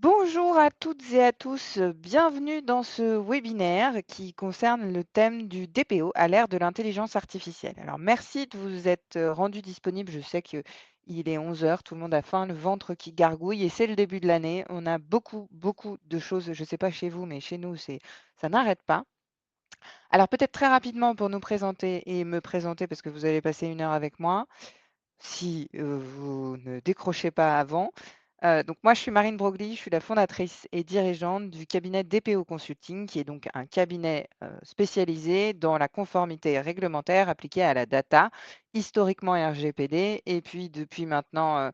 Bonjour à toutes et à tous, bienvenue dans ce webinaire qui concerne le thème du DPO à l'ère de l'intelligence artificielle. Alors merci de vous être rendu disponible. Je sais qu'il est 11 heures, tout le monde a faim, le ventre qui gargouille et c'est le début de l'année. On a beaucoup, beaucoup de choses. Je ne sais pas chez vous, mais chez nous, ça n'arrête pas. Alors peut-être très rapidement pour nous présenter et me présenter parce que vous allez passer 1 heure avec moi si, vous ne décrochez pas avant. Donc moi, je suis Marine Broglie, je suis la fondatrice et dirigeante du cabinet DPO Consulting, qui est donc un cabinet, spécialisé dans la conformité réglementaire appliquée à la data, historiquement RGPD et puis depuis maintenant,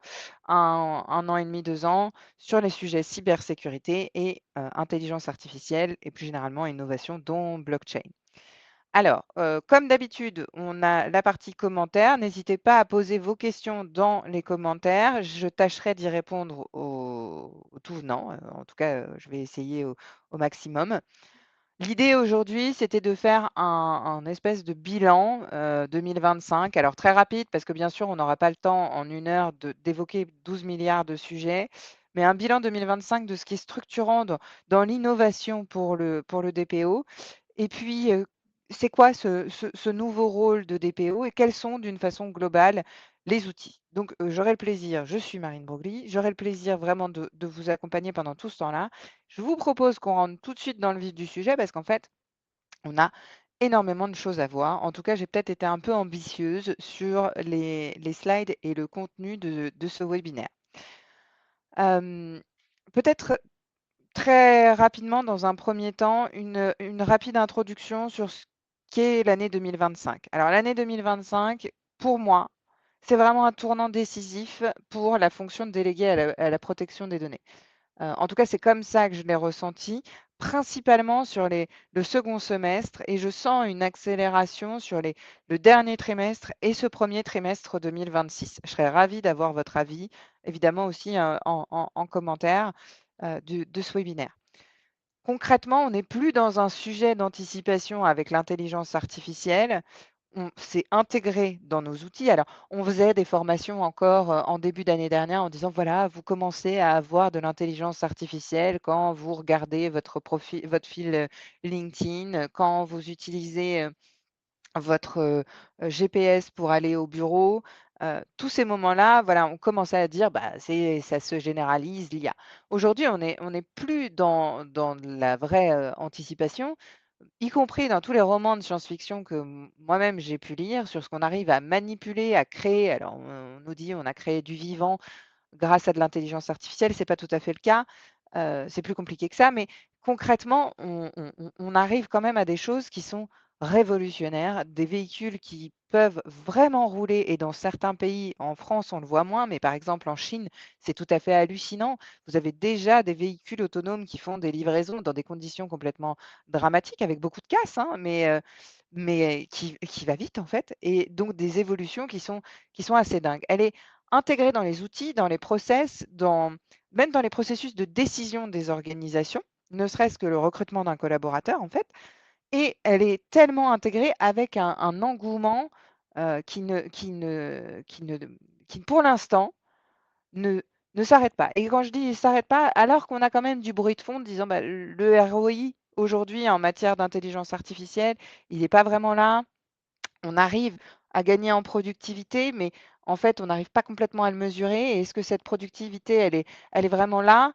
1 an et demi, 2 ans, sur les sujets cybersécurité et intelligence artificielle et plus généralement innovation dont blockchain. Alors, comme d'habitude, on a la partie commentaires. N'hésitez pas à poser vos questions dans les commentaires. Je tâcherai d'y répondre au tout venant. En tout cas, je vais essayer au maximum. L'idée aujourd'hui, c'était de faire un espèce de bilan, 2025. Alors très rapide parce que bien sûr, on n'aura pas le temps en 1 heure d'évoquer 12 milliards de sujets, mais un bilan 2025 de ce qui est structurant dans l'innovation pour le DPO et puis, c'est quoi ce nouveau rôle de DPO et quels sont, d'une façon globale, les outils? Donc, j'aurai le plaisir je suis Marine Broglie, j'aurai le plaisir vraiment de vous accompagner pendant tout ce temps-là. Je vous propose qu'on rentre tout de suite dans le vif du sujet parce qu'en fait, on a énormément de choses à voir. En tout cas, j'ai peut-être été un peu ambitieuse sur les slides et le contenu de ce webinaire. Hem, Peut-être très rapidement, dans un premier temps, une rapide introduction sur ce qu'est l'année 2025. Alors l'année 2025, pour moi, c'est vraiment un tournant décisif pour la fonction de délégué à la protection des données. En tout cas, c'est comme ça que je l'ai ressenti, principalement sur le second semestre et je sens une accélération sur le dernier trimestre et ce premier trimestre 2026. Je serais ravie d'avoir votre avis, évidemment aussi, en commentaire, de ce webinaire. Concrètement, on n'est plus dans un sujet d'anticipation avec l'intelligence artificielle. C'est intégré dans nos outils. Alors, on faisait des formations encore en début d'année dernière en disant, voilà, vous commencez à avoir de l'intelligence artificielle quand vous regardez votre profil, votre fil LinkedIn, quand vous utilisez votre GPS pour aller au bureau. Tous ces moments-là, voilà, on commençait à dire: «Bah, ça se généralise l'IA». Aujourd'hui, on est plus dans de la vraie, anticipation, y compris dans tous les romans de science-fiction que moi-même j'ai pu lire sur ce qu'on arrive à manipuler, à créer. Alors on nous dit: «On a créé du vivant grâce à de l'intelligence artificielle», c'est pas tout à fait le cas, c'est plus compliqué que ça, mais concrètement, on arrive quand même à des choses qui sont révolutionnaires, des véhicules qui peuvent vraiment rouler et dans certains pays, en France, on le voit moins, mais par exemple en Chine, c'est tout à fait hallucinant. Vous avez déjà des véhicules autonomes qui font des livraisons dans des conditions complètement dramatiques avec beaucoup de casse, hein, mais qui va vite en fait et donc des évolutions qui sont assez dingues. Elle est intégrée dans les outils, dans les process, même dans les processus de décision des organisations, ne serait-ce que le recrutement d'un collaborateur en fait et elle est tellement intégrée avec un engouement, qui pour l'instant ne ne s'arrête pas et quand je dis: «s'arrête pas», alors qu'on a quand même du bruit de fond disant: «Bah, le ROI aujourd'hui en matière d'intelligence artificielle, il n'est pas vraiment là». On arrive à gagner en productivité, mais en fait, on n'arrive pas complètement à le mesurer et est-ce que cette productivité, elle est vraiment là?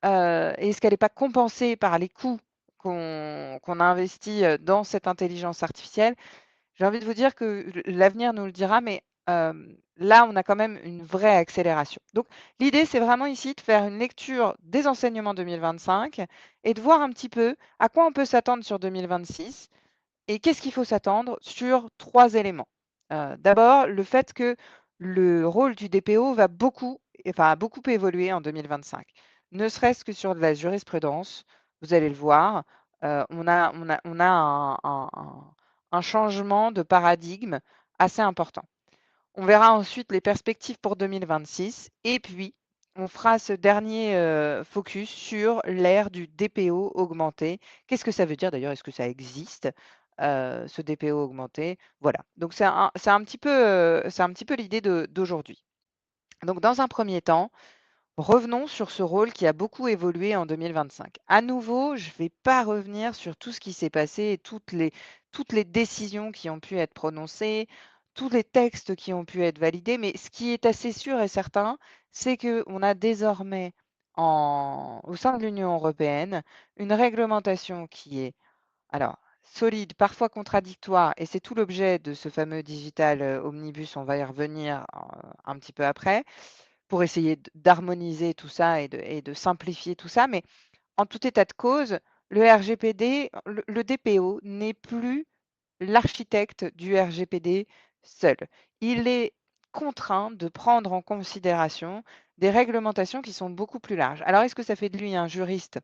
Et est-ce qu'elle n'est pas compensée par les coûts qu'on a investis, dans cette intelligence artificielle? J'ai envie de vous dire que l'avenir nous le dira, mais là, on a quand même une vraie accélération. Donc l'idée, c'est vraiment ici de faire une lecture des enseignements 2025 et de voir un petit peu à quoi on peut s'attendre sur 2026 et qu'est-ce qu'il faut s'attendre sur 3 éléments? D'abord, le fait que le rôle du DPO a beaucoup évolué en 2025. Ne serait-ce que sur de la jurisprudence, vous allez le voir, on a un changement de paradigme assez important. On verra ensuite les perspectives pour 2026 et puis on fera ce dernier, focus sur l'ère du DPO augmenté. Qu'est-ce que ça veut dire d'ailleurs? Est-ce que ça existe, ce DPO augmenté? Voilà, donc c'est un petit peu l'idée d'aujourd'hui. Donc dans un premier temps, Revenons sur ce rôle qui a beaucoup évolué en 2025. À nouveau, je ne vais pas revenir sur tout ce qui s'est passé et toutes les décisions qui ont pu être prononcées, tous les textes qui ont pu être validés, mais ce qui est assez sûr et certain, c'est qu'on a désormais au sein de l'Union européenne une réglementation qui est alors solide, parfois contradictoire, et c'est tout l'objet de ce fameux digital omnibus, on va y revenir un petit peu après pour essayer d'harmoniser tout ça et de simplifier tout ça. Mais en tout état de cause, le RGPD, le DPO n'est plus l'architecte du RGPD seul. Il est contraint de prendre en considération des réglementations qui sont beaucoup plus larges. Alors, est-ce que ça fait de lui un juriste?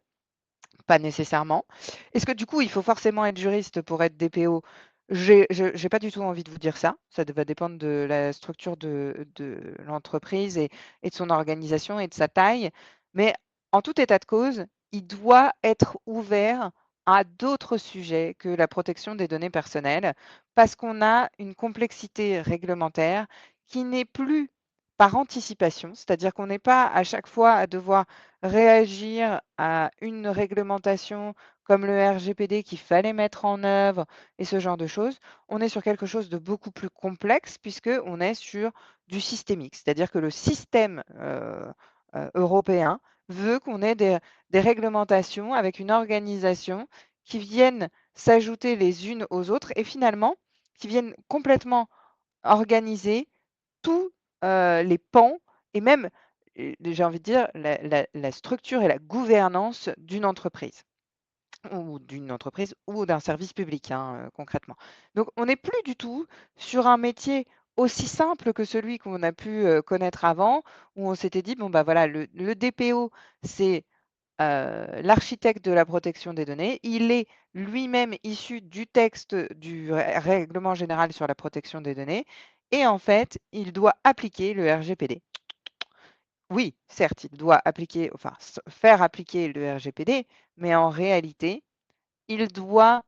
Pas nécessairement. Est-ce que du coup, il faut forcément être juriste pour être DPO? J'ai pas du tout envie de vous dire ça. Ça va dépendre de la structure de l'entreprise et de son organisation et de sa taille. Mais en tout état de cause, il doit être ouvert à d'autres sujets que la protection des données personnelles parce qu'on a une complexité réglementaire qui n'est plus par anticipation, c'est-à-dire qu'on n'est pas à chaque fois à devoir réagir à une réglementation comme le RGPD qu'il fallait mettre en œuvre et ce genre de choses. On est sur quelque chose de beaucoup plus complexe puisqu'on est sur du systémique. C'est-à-dire que le système européen veut qu'on ait des réglementations avec une organisation qui viennent s'ajouter les unes aux autres et finalement qui viennent complètement organiser tous les pans et même, j'ai envie de dire, la structure et la gouvernance d'une entreprise ou d'un service public, hein, concrètement. Donc on n'est plus du tout sur un métier aussi simple que celui qu'on a pu, connaître avant, où on s'était dit: «Bon, bah, voilà, le DPO, c'est l'architecte de la protection des données. Il est lui-même issu du texte du règlement général sur la protection des données et en fait, il doit appliquer le RGPD. Oui, certes, il doit appliquer, enfin, faire appliquer le RGPD, mais en réalité, il doit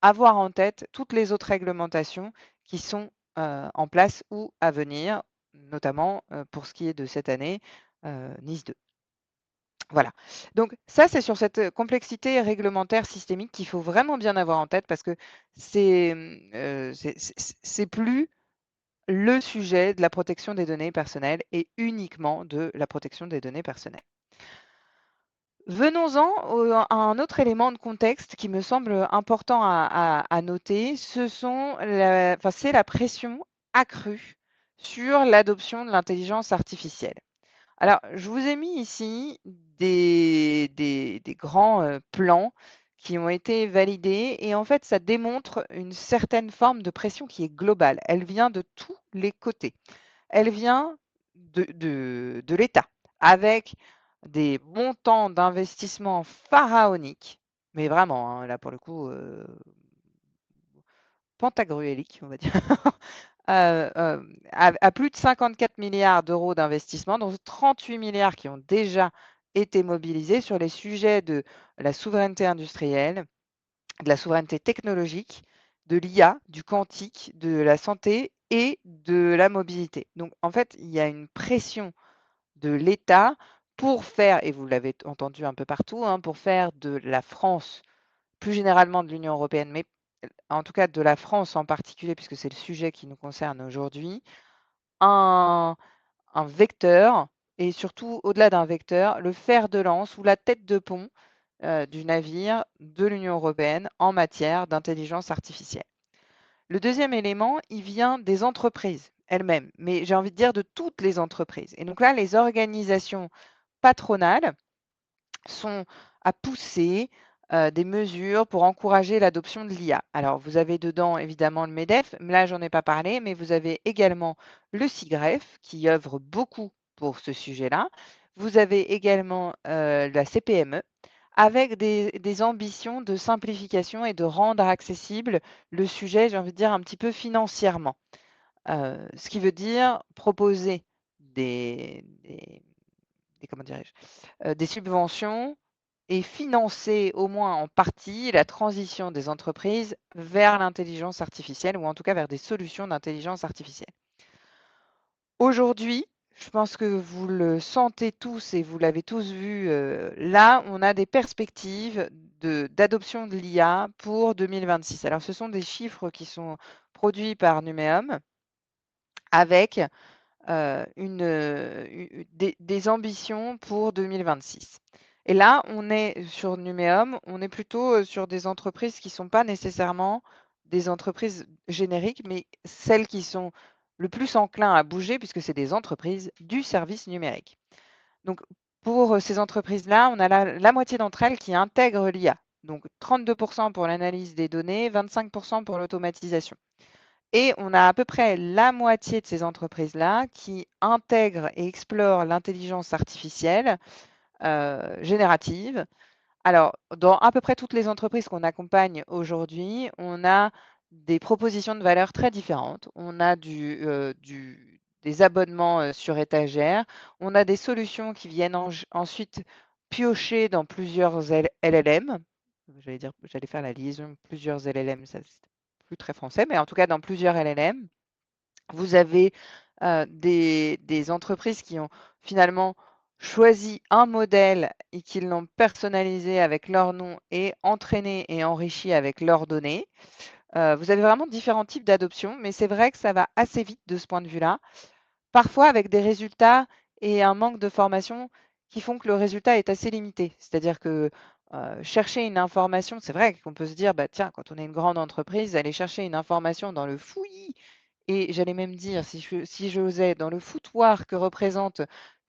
avoir en tête toutes les autres réglementations qui sont en place ou à venir, notamment pour ce qui est de cette année, NIS 2. Voilà. Donc ça, c'est sur cette, complexité réglementaire systémique qu'il faut vraiment bien avoir en tête parce que c'est plus le sujet de la protection des données personnelles et uniquement de la protection des données personnelles. Venons-en à un autre élément de contexte qui me semble important à noter, c'est la pression accrue sur l'adoption de l'intelligence artificielle. Alors, je vous ai mis ici des grands, plans qui ont été validés et en fait, ça démontre une certaine forme de pression qui est globale. Elle vient de tous les côtés. Elle vient de l'État avec des montants d'investissement pharaoniques, mais vraiment, hein, là, pour le coup, pantagruéliques, on va dire. À plus de 54 milliards d'euros d'investissement, dont 38 milliards qui ont déjà été mobilisés sur les sujets de la souveraineté industrielle, de la souveraineté technologique, de l'IA, du quantique, de la santé et de la mobilité. Donc en fait, il y a une pression de l'État pour faire, et vous l'avez entendu un peu partout, hein, pour faire de la France, plus généralement de l'Union européenne, mais en tout cas de la France en particulier, puisque c'est le sujet qui nous concerne aujourd'hui, un un vecteur et surtout au-delà d'un vecteur, le fer de lance ou la tête de pont, du navire de l'Union européenne en matière d'intelligence artificielle. Le deuxième élément, il vient des entreprises elles-mêmes, mais j'ai envie de dire de toutes les entreprises et donc là, les organisations patronales sont à pousser, des mesures pour encourager l'adoption de l'IA. Alors vous avez dedans évidemment le MEDEF, mais là j'en ai pas parlé, mais vous avez également le SIGREF qui œuvre beaucoup pour ce sujet-là. Vous avez également, la CPME avec des ambitions de simplification et de rendre accessible le sujet, j'ai envie de dire un petit peu financièrement. Ce qui veut dire proposer des comment dirais-je? Des subventions et financer au moins en partie la transition des entreprises vers l'intelligence artificielle ou en tout cas vers des solutions d'intelligence artificielle. Aujourd'hui, je pense que vous le sentez tous et vous l'avez tous vu, là, on a des perspectives d'adoption de l'IA pour 2026. Alors ce sont des chiffres qui sont produits par Numéum avec, des ambitions pour 2026. Et là, on est sur Numéum, on est plutôt, sur des entreprises qui sont pas nécessairement des entreprises génériques, mais celles qui sont le plus enclins à bouger puisque c'est des entreprises du service numérique. Donc pour, ces entreprises-là, on a la moitié d'entre elles qui intègrent l'IA. Donc 32 pour l'analyse des données, 25 pour l'automatisation. Et on a à peu près la moitié de ces entreprises-là qui intègrent et explorent l'intelligence artificielle, générative. Alors, dans à peu près toutes les entreprises qu'on accompagne aujourd'hui, on a des propositions de valeur très différentes. On a des abonnements, sur étagère. On a des solutions qui viennent ensuite piocher dans plusieurs LLM. J'allais faire la liaison plusieurs LLM, ça c'est plus très français, mais en tout cas dans plusieurs LLM. Vous avez, des entreprises qui ont finalement choisi un modèle et qui l'ont personnalisé avec leur nom et entraîné et enrichi avec leurs données. Vous avez vraiment différents types d'adoption, mais c'est vrai que ça va assez vite de ce point de vue-là. Parfois avec des résultats et un manque de formation qui font que le résultat est assez limité. C'est-à-dire que, chercher une information, c'est vrai qu'on peut se dire: «Bah, tiens, quand on est une grande entreprise, aller chercher une information dans le fouillis» et j'allais même dire, si j'osais, dans le foutoir que représentent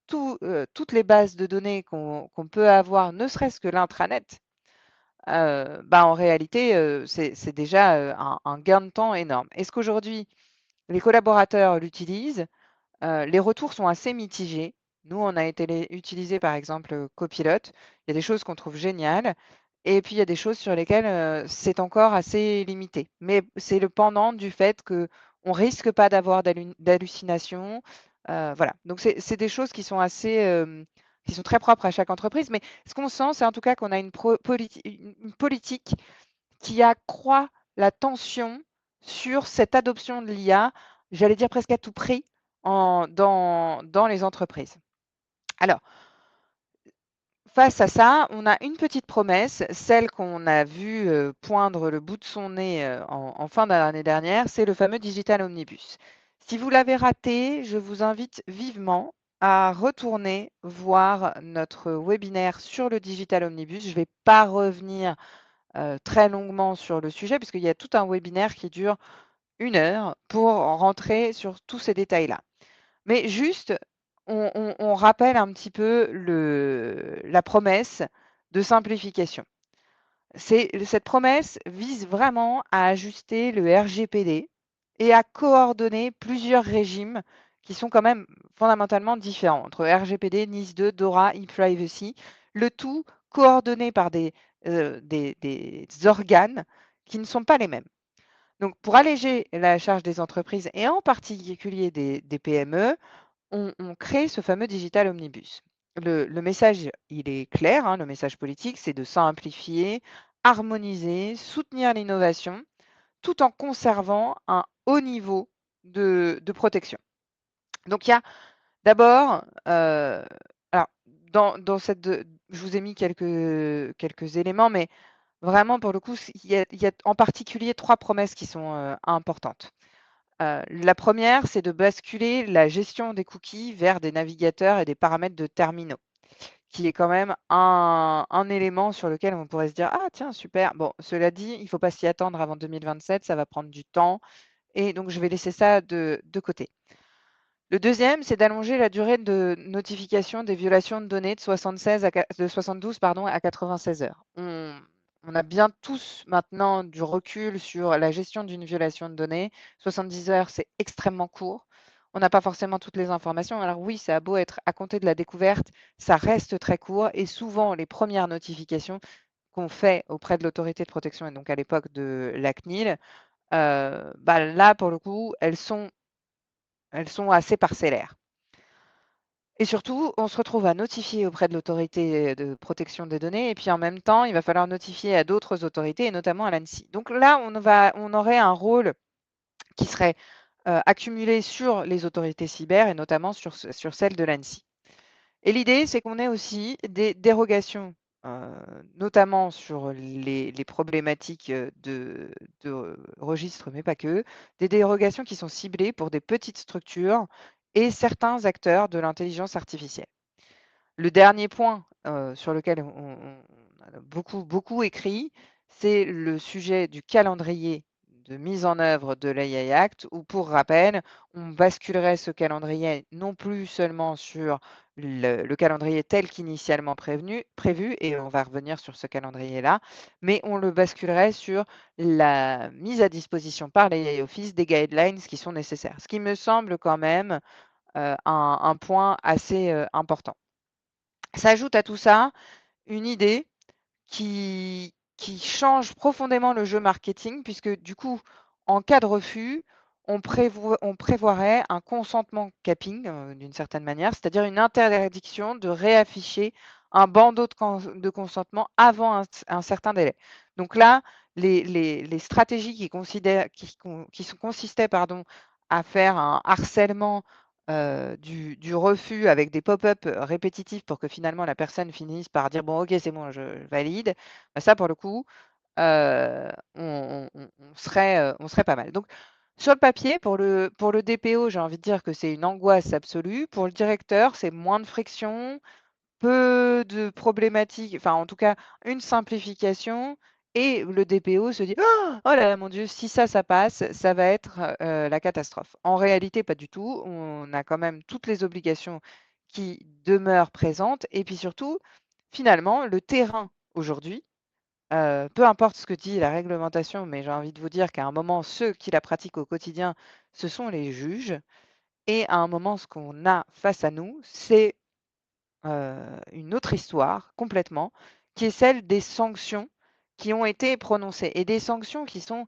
toutes les bases de données qu'on peut avoir, ne serait-ce que l'intranet, bah, en réalité, c'est déjà, un gain de temps énorme. Est-ce qu'aujourd'hui les collaborateurs l'utilisent? Les retours sont assez mitigés. Nous, on a été utilisé par exemple, Copilot. Il y a des choses qu'on trouve géniales et puis il y a des choses sur lesquelles, c'est encore assez limité. Mais c'est le pendant du fait qu'on risque pas d'avoir d'hallucinations, voilà. Donc c'est des choses qui sont assez, qui sont très propres à chaque entreprise. Mais ce qu'on sent, c'est en tout cas qu'on a une politique qui accroît la tension sur cette adoption de l'IA, j'allais dire presque à tout prix, dans les entreprises. Alors, face à ça, on a une petite promesse, celle qu'on a vue, poindre le bout de son nez, en fin d'année dernière, c'est le fameux Digital Omnibus. Si vous l'avez raté, je vous invite vivement à retourner voir notre webinaire sur le Digital Omnibus. Je ne vais pas revenir très longuement sur le sujet, puisqu'il y a tout un webinaire qui dure 1 heure pour rentrer sur tous ces détails-là. Mais juste, on rappelle un petit peu la promesse de simplification. Cette promesse vise vraiment à ajuster le RGPD et à coordonner plusieurs régimes qui sont quand même fondamentalement différents entre RGPD, NIS2, DORA, e-privacy, le tout coordonné par des organes qui ne sont pas les mêmes. Donc, pour alléger la charge des entreprises et en particulier des PME, on crée ce fameux Digital Omnibus. Le message, il est clair, hein, le message politique, c'est de simplifier, harmoniser, soutenir l'innovation, tout en conservant un haut niveau de protection. Donc il y a d'abord, alors dans je vous ai mis quelques éléments, mais vraiment pour le coup, il y a en particulier 3 promesses qui sont, importantes. La première, c'est de basculer la gestion des cookies vers des navigateurs et des paramètres de terminaux, qui est quand même un élément sur lequel on pourrait se dire: «Ah tiens, super». Bon, cela dit, il ne faut pas s'y attendre avant 2027, ça va prendre du temps et donc je vais laisser ça de côté. Le deuxième, c'est d'allonger la durée de notification des violations de données de 72 pardon, à 96 heures. On a bien tous maintenant du recul sur la gestion d'une violation de données. 70 heures, c'est extrêmement court. On n'a pas forcément toutes les informations. Alors oui, ça a beau être à compter de la découverte, ça reste très court et souvent les premières notifications qu'on fait auprès de l'autorité de protection et donc à l'époque de la CNIL, bah là pour le coup, elles sont assez parcellaires. Et surtout, on se retrouve à notifier auprès de l'autorité de protection des données et puis en même temps, il va falloir notifier à d'autres autorités et notamment à l'ANSSI. Donc là, on aurait un rôle qui serait accumulées sur les autorités cyber et notamment sur celle de l'ANSSI. Et l'idée, c'est qu'on ait aussi des dérogations, notamment sur les problématiques, de registres, mais pas que, des dérogations qui sont ciblées pour des petites structures et certains acteurs de l'intelligence artificielle. Le dernier point, sur lequel on a beaucoup écrit, c'est le sujet du calendrier de mise en œuvre de l'AI Act où, pour rappel, on basculerait ce calendrier non plus seulement sur le calendrier tel qu'initialement prévu et on va revenir sur ce calendrier-là, mais on le basculerait sur la mise à disposition par l'AI Office des guidelines qui sont nécessaires. Ce qui me semble quand même, un point assez, important. S'ajoute à tout ça une idée qui change profondément le jeu marketing puisque du coup, en cas de refus, on prévoirait un consentement capping, d'une certaine manière, c'est-à-dire une interdiction de réafficher un bandeau de consentement avant un certain délai. Donc là, les stratégies qui consistaient, pardon, à faire un harcèlement, du refus avec des pop-up répétitifs pour que finalement la personne finisse par dire: «Bon OK, c'est bon, je valide». Bah, ça pour le coup, on serait pas mal. Donc sur le papier, pour le DPO, j'ai envie de dire que c'est une angoisse absolue. Pour le directeur, c'est moins de friction, peu de problématiques, enfin en tout cas une simplification et le DPO se dit: «Oh là là, mon Dieu, si ça passe, ça va être, la catastrophe». En réalité, pas du tout. On a quand même toutes les obligations qui demeurent présentes et puis surtout, finalement, le terrain aujourd'hui, peu importe ce que dit la réglementation, mais j'ai envie de vous dire qu'à un moment, ceux qui la pratiquent au quotidien, ce sont les juges et à un moment, ce qu'on a face à nous, c'est une autre histoire complètement, qui est celle des sanctions qui ont été prononcées et des sanctions qui sont,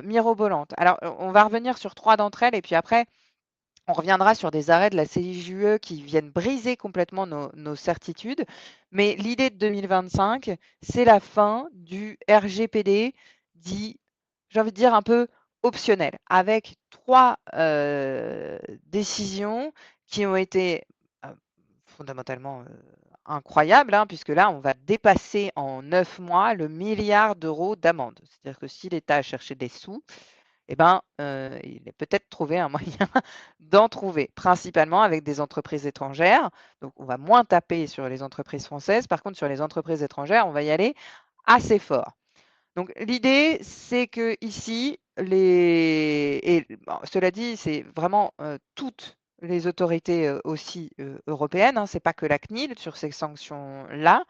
mirobolantes. Alors, on va revenir sur 3 d'entre elles et puis après, on reviendra sur des arrêts de la CJUE qui viennent briser complètement nos certitudes. Mais l'idée de 2025, c'est la fin du RGPD dit, j'ai envie de dire un peu optionnel, avec 3 décisions qui ont été, heu, fondamentalement, incroyables, hein, puisque là, on va dépasser en 9 mois le milliard d'euros d'amende. C'est-à-dire que si l'État a cherché des sous, eh ben, il a peut-être trouvé un moyen d'en trouver, principalement avec des entreprises étrangères. Donc on va moins taper sur les entreprises françaises. Par contre, sur les entreprises étrangères, on va y aller assez fort. Donc l'idée, c'est qu'ici, bon, cela dit, c'est vraiment, toutes les autorités, aussi, européennes, hein, c'est pas que la CNIL sur ces sanctions-là.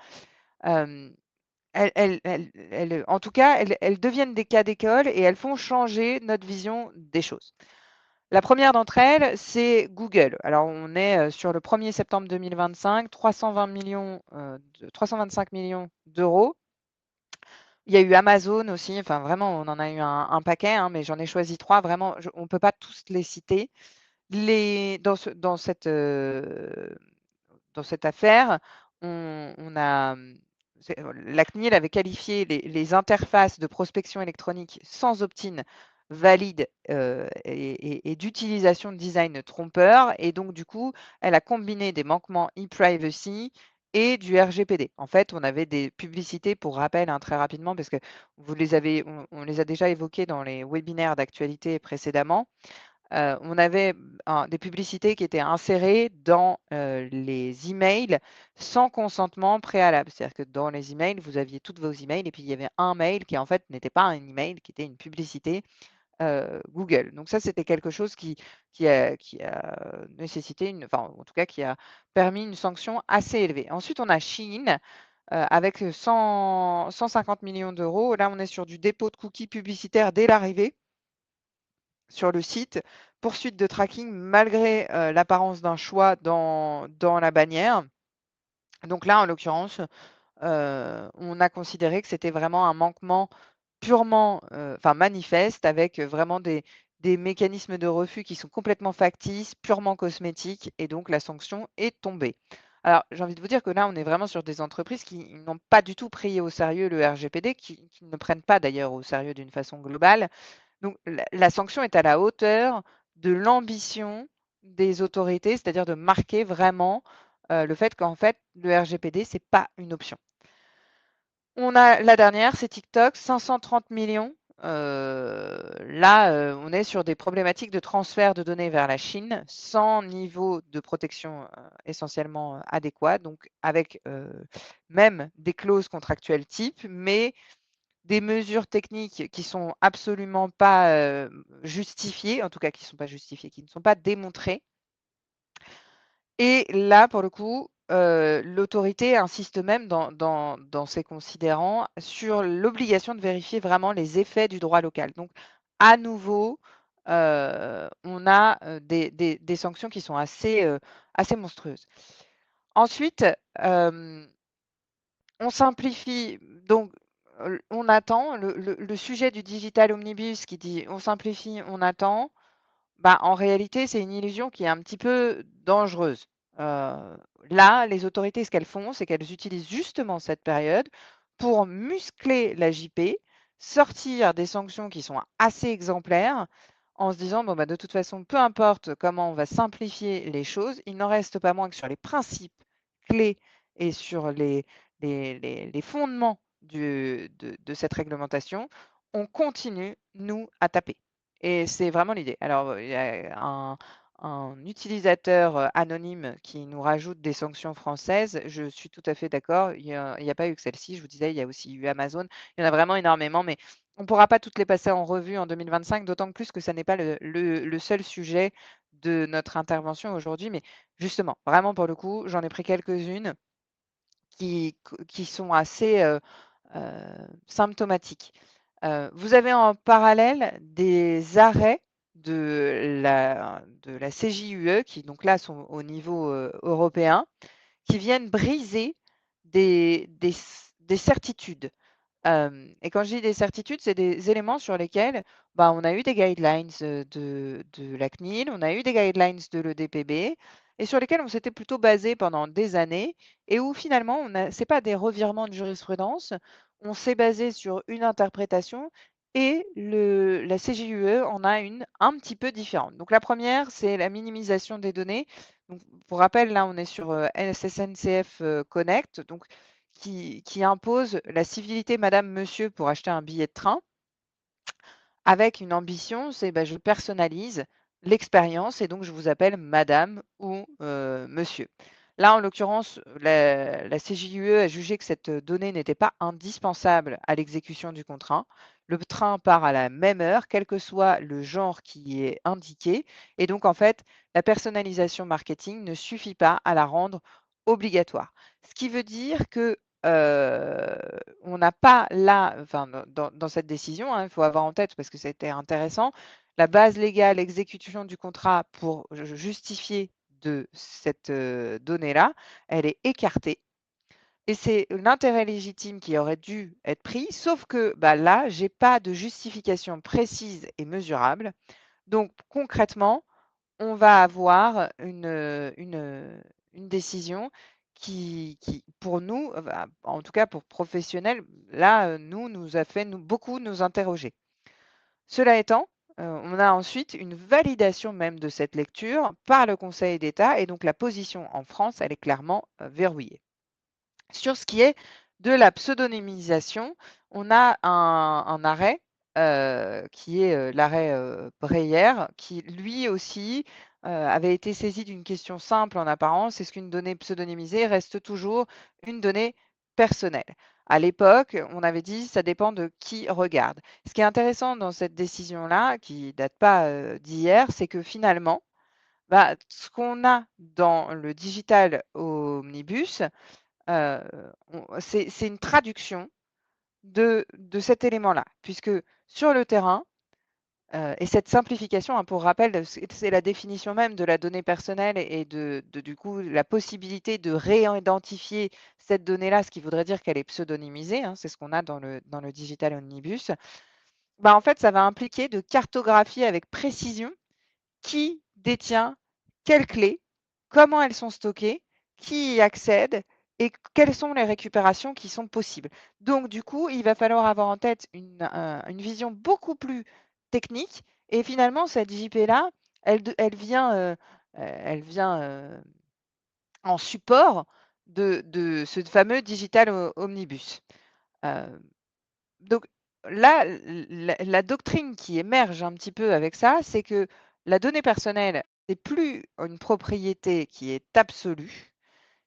Hem en tout cas, elles deviennent des cas d'école et elles font changer notre vision des choses. La première d'entre elles, c'est Google. Alors on est, sur le 1er septembre 2025, 325 millions d'euros. Il y a eu Amazon aussi, enfin vraiment on en a eu un paquet, hein, mais j'en ai choisi 3 vraiment, on ne peut pas tous les citer. Les dans cette affaire, on a, la CNIL avait qualifié les interfaces de prospection électronique sans opt-in valides, et d'utilisation de design trompeur et donc du coup, elle a combiné des manquements e-privacy et du RGPD. En fait, on avait des publicités pour rappel, hein, très rapidement parce que on les a déjà évoquées dans les webinaires d'actualité précédemment. On avait des publicités qui étaient insérées dans, les emails sans consentement préalable. C'est-à-dire que dans les emails, vous aviez toutes vos emails et puis il y avait un mail qui en fait n'était pas un email, qui était une publicité, Google. Donc ça, c'était quelque chose qui a nécessité enfin, en tout cas, qui a permis une sanction assez élevée. Ensuite, on a Shein, avec, 150 millions d'euros. Là, on est sur du dépôt de cookies publicitaires dès l'arrivée sur le site, poursuite de tracking malgré, l'apparence d'un choix dans la bannière. Donc là, en l'occurrence, on a considéré que c'était vraiment un manquement purement, enfin manifeste avec, vraiment des mécanismes de refus qui sont complètement factices, purement cosmétiques et donc la sanction est tombée. Alors, j'ai envie de vous dire que là, on est vraiment sur des entreprises qui n'ont pas du tout pris au sérieux le RGPD, qui ne prennent pas d'ailleurs au sérieux d'une façon globale donc la sanction est à la hauteur de l'ambition des autorités, c'est-à-dire de marquer vraiment le fait qu'en fait, le RGPD, c'est pas une option. On a la dernière, c'est TikTok, 530 millions. Là, on est sur des problématiques de transfert de données vers la Chine sans niveau de protection essentiellement adéquat, donc avec même des clauses contractuelles type, mais des mesures techniques qui sont absolument pas justifiées, en tout cas qui ne sont pas justifiées, qui ne sont pas démontrées. Et là, pour le coup, l'autorité insiste même dans ses considérants sur l'obligation de vérifier vraiment les effets du droit local. Donc, à nouveau, on a des sanctions qui sont assez monstrueuses. Ensuite, on simplifie, donc on attend, le sujet du digital omnibus qui dit on simplifie, on attend. Bah, en réalité, c'est une illusion qui est un petit peu dangereuse. Là, les autorités, ce qu'elles font, c'est qu'elles utilisent justement cette période pour muscler la JP, sortir des sanctions qui sont assez exemplaires, en se disant, bon, bah, de toute façon, peu importe comment on va simplifier les choses, il n'en reste pas moins que sur les principes clés et sur les fondements de cette réglementation, on continue, nous, à taper. Et c'est vraiment l'idée. Alors, il y a un utilisateur anonyme qui nous rajoute des sanctions françaises. Je suis tout à fait d'accord. Il y a pas eu que celle-ci. Je vous disais, il y a aussi eu Amazon. Il y en a vraiment énormément, mais on ne pourra pas toutes les passer en revue en 2025, d'autant plus que ça n'est pas le seul sujet de notre intervention aujourd'hui. Mais justement, vraiment pour le coup, j'en ai pris quelques-unes qui sont assez symptomatiques. Vous avez en parallèle des arrêts de la CJUE qui donc là sont au niveau européen, qui viennent briser des certitudes. Et quand je dis des certitudes, c'est des éléments sur lesquels bah, on a eu des guidelines de la CNIL, on a eu des guidelines de l'EDPB, et sur lesquels on s'était plutôt basé pendant des années, et où finalement, ce n'est pas des revirements de jurisprudence, on s'est basé sur une interprétation, et la CJUE en a une un petit peu différente. Donc la première, c'est la minimisation des données. Donc, pour rappel, là, on est sur SNCF Connect. Donc, qui impose la civilité madame, monsieur pour acheter un billet de train, avec une ambition, c'est bah, je personnalise l'expérience et donc je vous appelle madame ou monsieur. Là, en l'occurrence, la CJUE a jugé que cette donnée n'était pas indispensable à l'exécution du contrat. Le train part à la même heure, quel que soit le genre qui est indiqué. Et donc, en fait, la personnalisation marketing ne suffit pas à la rendre obligatoire. Ce qui veut dire que on n'a pas là, enfin dans cette décision, hein, il faut avoir en tête parce que c'était intéressant, la base légale, exécution du contrat pour justifier de cette donnée-là, elle est écartée. Et c'est l'intérêt légitime qui aurait dû être pris, sauf que bah, là, j'ai pas de justification précise et mesurable. Donc concrètement, on va avoir une décision qui, pour nous, bah, en tout cas pour professionnels, là, nous a fait beaucoup nous interroger. Cela étant, on a ensuite une validation même de cette lecture par le Conseil d'État et donc la position en France, elle est clairement verrouillée. Sur ce qui est de la pseudonymisation, on a un arrêt qui est l'arrêt Breyer, qui lui aussi avait été saisi d'une question simple en apparence, est-ce qu'une donnée pseudonymisée reste toujours une donnée personnelle? À l'époque, on avait dit ça dépend de qui regarde. Ce qui est intéressant dans cette décision-là, qui date pas d'hier, c'est que finalement, bah, ce qu'on a dans le digital omnibus, Heu, c'est une traduction de cet élément-là, puisque sur le terrain, et cette simplification, hein, pour rappel, c'est la définition même de la donnée personnelle et de du coup, la possibilité de réidentifier cette donnée-là, ce qui voudrait dire qu'elle est pseudonymisée, hein, c'est ce qu'on a dans le digital omnibus. Bah, en fait, ça va impliquer de cartographier avec précision qui détient quelles clés, comment elles sont stockées, qui y accède et quelles sont les récupérations qui sont possibles. Donc du coup, il va falloir avoir en tête une vision beaucoup plus technique et finalement cette JP-là, elle vient en support de ce fameux digital omnibus. Euh, donc là, la doctrine qui émerge un petit peu avec ça, c'est que la donnée personnelle, c'est plus une propriété qui est absolue,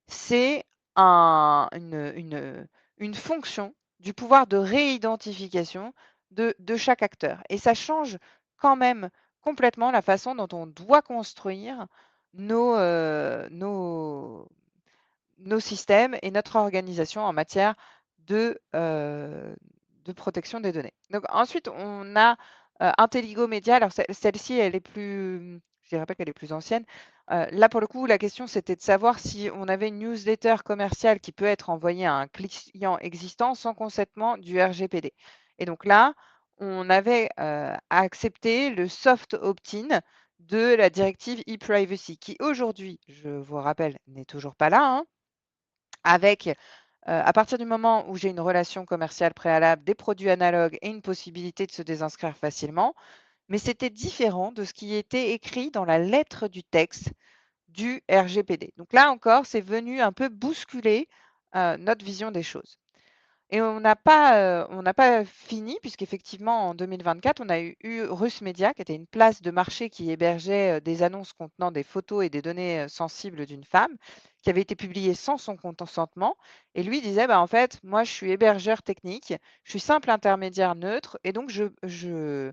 c'est une fonction du pouvoir de réidentification de chaque acteur. Et ça change quand même complètement la façon dont on doit construire nos systèmes et notre organisation en matière de protection des données. Donc ensuite, on a Intelligo Media. Alors celle-ci, elle est plus, je dirais pas qu'elle est plus ancienne. Là, pour le coup, la question, c'était de savoir si on avait une newsletter commerciale qui peut être envoyée à un client existant sans consentement du RGPD. Et donc là, on avait accepté le soft opt-in de la directive e-privacy, qui aujourd'hui, je vous rappelle, n'est toujours pas là, hein, avec, à partir du moment où j'ai une relation commerciale préalable, des produits analogues et une possibilité de se désinscrire facilement. Mais c'était différent de ce qui était écrit dans la lettre du texte du RGPD. Donc là encore, c'est venu un peu bousculer notre vision des choses. Et on n'a pas fini puisqu'effectivement en 2024, on a eu Rusmedia qui était une place de marché qui hébergeait des annonces contenant des photos et des données sensibles d'une femme qui avait été publiées sans son consentement. Et lui disait, bah, en fait, moi je suis hébergeur technique, je suis simple intermédiaire neutre et donc je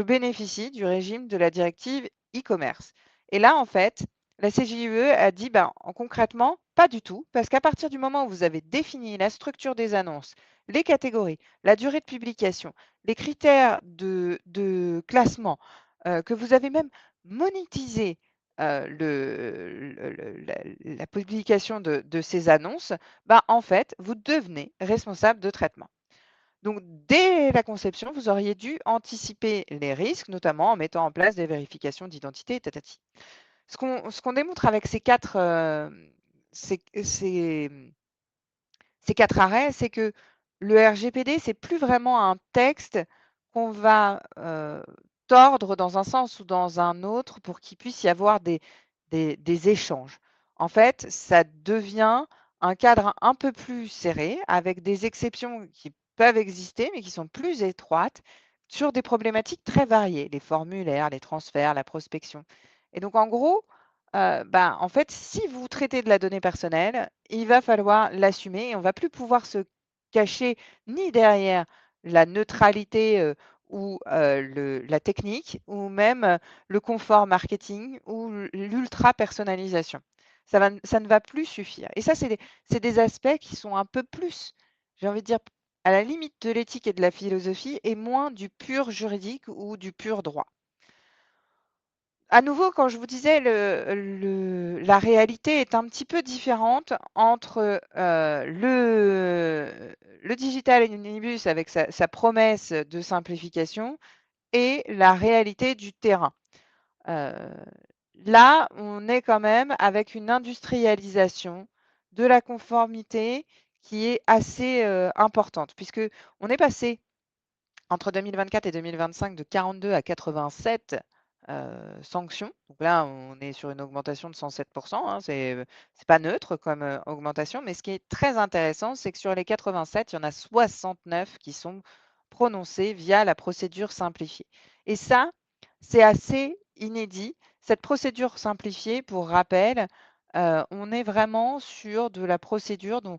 bénéficie du régime de la directive e-commerce. Et là, en fait, la CJUE a dit, ben, concrètement, pas du tout, parce qu'à partir du moment où vous avez défini la structure des annonces, les catégories, la durée de publication, les critères de classement, que vous avez même monétisé la publication de ces annonces, ben, en fait, vous devenez responsable de traitement. Donc, dès la conception, vous auriez dû anticiper les risques, notamment en mettant en place des vérifications d'identité, tatati. Ce qu'on démontre avec ces, ces- ces 4 arrêts, c'est que le RGPD, c'est plus vraiment un texte qu'on va tordre dans un sens ou dans un autre pour qu'il puisse y avoir des échanges. En fait, ça devient un cadre un peu plus serré, avec des exceptions qui peuvent exister, mais qui sont plus étroites, sur des problématiques très variées, les formulaires, les transferts, la prospection. Et donc, en gros, bah, en fait, si vous traitez de la donnée personnelle, il va falloir l'assumer et on va plus pouvoir se cacher ni derrière la neutralité, ou la technique ou même le confort marketing ou l'ultra personnalisation. Ça ne va plus suffire. Et ça, c'est des aspects qui sont un peu plus, j'ai envie de dire, à la limite de l'éthique et de la philosophie et moins du pur juridique ou du pur droit. À nouveau, quand je vous disais, la réalité est un petit peu différente entre le digital omnibus avec sa promesse de simplification et la réalité du terrain. Euh, Là, on est quand même avec une industrialisation de la conformité qui est assez importante, puisque on est passé entre 2024 et 2025 de 42 à 87 sanctions. Donc là, on est sur une augmentation de 107%, hein, c'est pas neutre comme augmentation, mais ce qui est très intéressant, c'est que sur les 87, il y en a 69 qui sont prononcées via la procédure simplifiée. Et ça, c'est assez inédit. Cette procédure simplifiée, pour rappel, on est vraiment sur de la procédure dont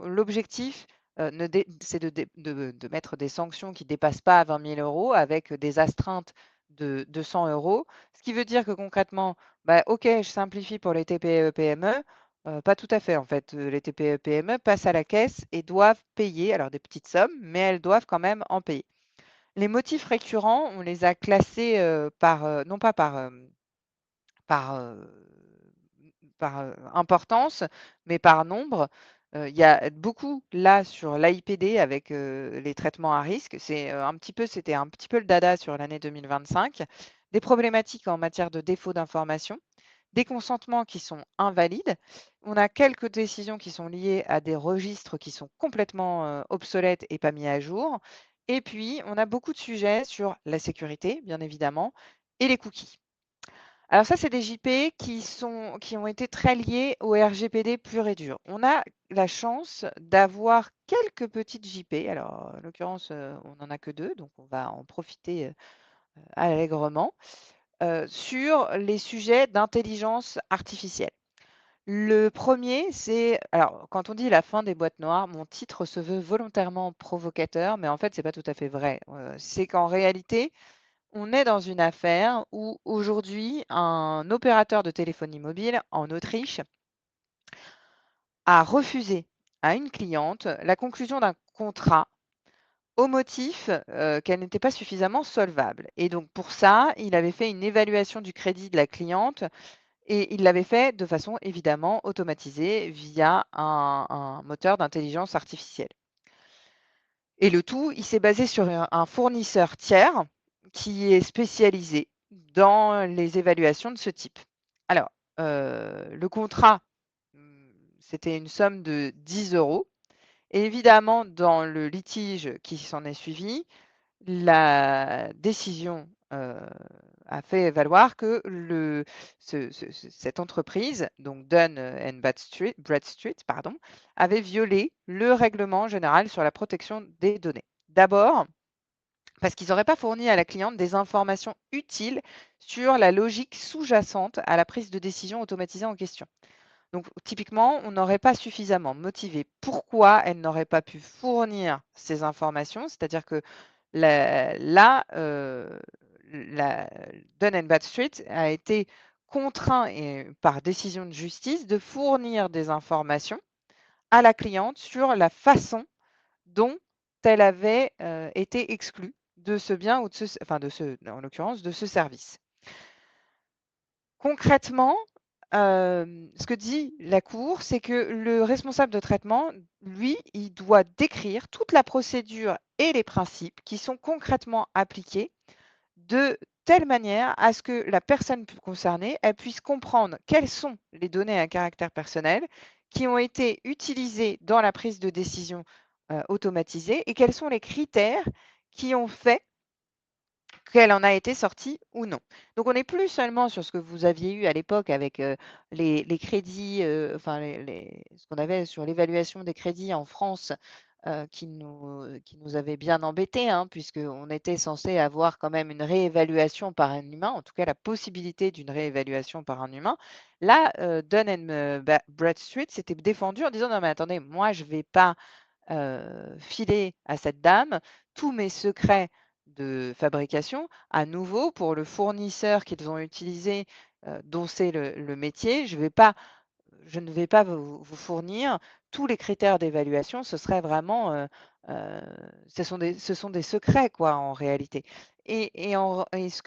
l'objectif c'est de mettre des sanctions qui ne dépassent pas 20 000 euros avec des astreintes de 100 euros. Ce qui veut dire que concrètement, bah, OK, je simplifie pour les TPE-PME. Pas tout à fait, en fait. Les TPE-PME passent à la caisse et doivent payer, alors des petites sommes, mais elles doivent quand même en payer. Les motifs récurrents, on les a classés non pas par, importance, mais par nombre. Il y a beaucoup là sur l'AIPD avec les traitements à risque. C'était un petit peu le dada sur l'année 2025. Des problématiques en matière de défaut d'information, des consentements qui sont invalides. On a quelques décisions qui sont liées à des registres qui sont complètement obsolètes et pas mis à jour. Et puis, on a beaucoup de sujets sur la sécurité, bien évidemment, et les cookies. Alors ça, c'est des JP qui ont été très liés au RGPD pur et dur. On a la chance d'avoir quelques petites JP. Alors, en l'occurrence, on n'en a que 2, donc on va en profiter, allègrement, sur les sujets d'intelligence artificielle. Le premier, c'est alors quand on dit la fin des boîtes noires, mon titre se veut volontairement provocateur, mais en fait, c'est pas tout à fait vrai. C'est qu'en réalité, on est dans une affaire où aujourd'hui, un opérateur de téléphonie mobile en Autriche a refusé à une cliente la conclusion d'un contrat au motif, qu'elle n'était pas suffisamment solvable et donc pour ça, il avait fait une évaluation du crédit de la cliente et il l'avait fait de façon évidemment automatisée via un moteur d'intelligence artificielle. Et le tout, il s'est basé sur un fournisseur tiers qui est spécialisé dans les évaluations de ce type. Alors, le contrat, c'était une somme de 10 euros. Et évidemment, dans le litige qui s'en est suivi, la décision, a fait valoir que cette entreprise, donc Dun& Bradstreet, pardon, avait violé le règlement général sur la protection des données. D'abord, parce qu'ils n'auraient pas fourni à la cliente des informations utiles sur la logique sous-jacente à la prise de décision automatisée en question. Donc typiquement, on n'aurait pas suffisamment motivé pourquoi elle n'aurait pas pu fournir ces informations, c'est-à-dire que là, la Dun& Bradstreet a été contraint par décision de justice de fournir des informations à la cliente sur la façon dont elle avait, été exclue de ce bien ou de ce enfin de ce en l'occurrence, de ce service. Concrètement, ce que dit la cour, c'est que le responsable de traitement, lui, il doit décrire toute la procédure et les principes qui sont concrètement appliqués de telle manière à ce que la personne concernée, elle puisse comprendre quelles sont les données à caractère personnel qui ont été utilisées dans la prise de décision, automatisée et quels sont les critères qui ont fait qu'elle en a été sortie ou non. Donc on n'est plus seulement sur ce que vous aviez eu à l'époque avec, les crédits, enfin ce qu'on avait sur l'évaluation des crédits en France, qui nous avait bien embêtés, hein, puisqu'on était censé avoir quand même une réévaluation par un humain, en tout cas la possibilité d'une réévaluation par un humain. Là, Bradstreet s'était défendu en disant: «Non mais attendez, moi je vais pas filer à cette dame tous mes secrets de fabrication à nouveau pour le fournisseur qu'ils ont utilisé, dont c'est le métier. Je ne vais pas vous fournir tous les critères d'évaluation. Ce serait vraiment, heu, ce sont des secrets quoi en réalité et ce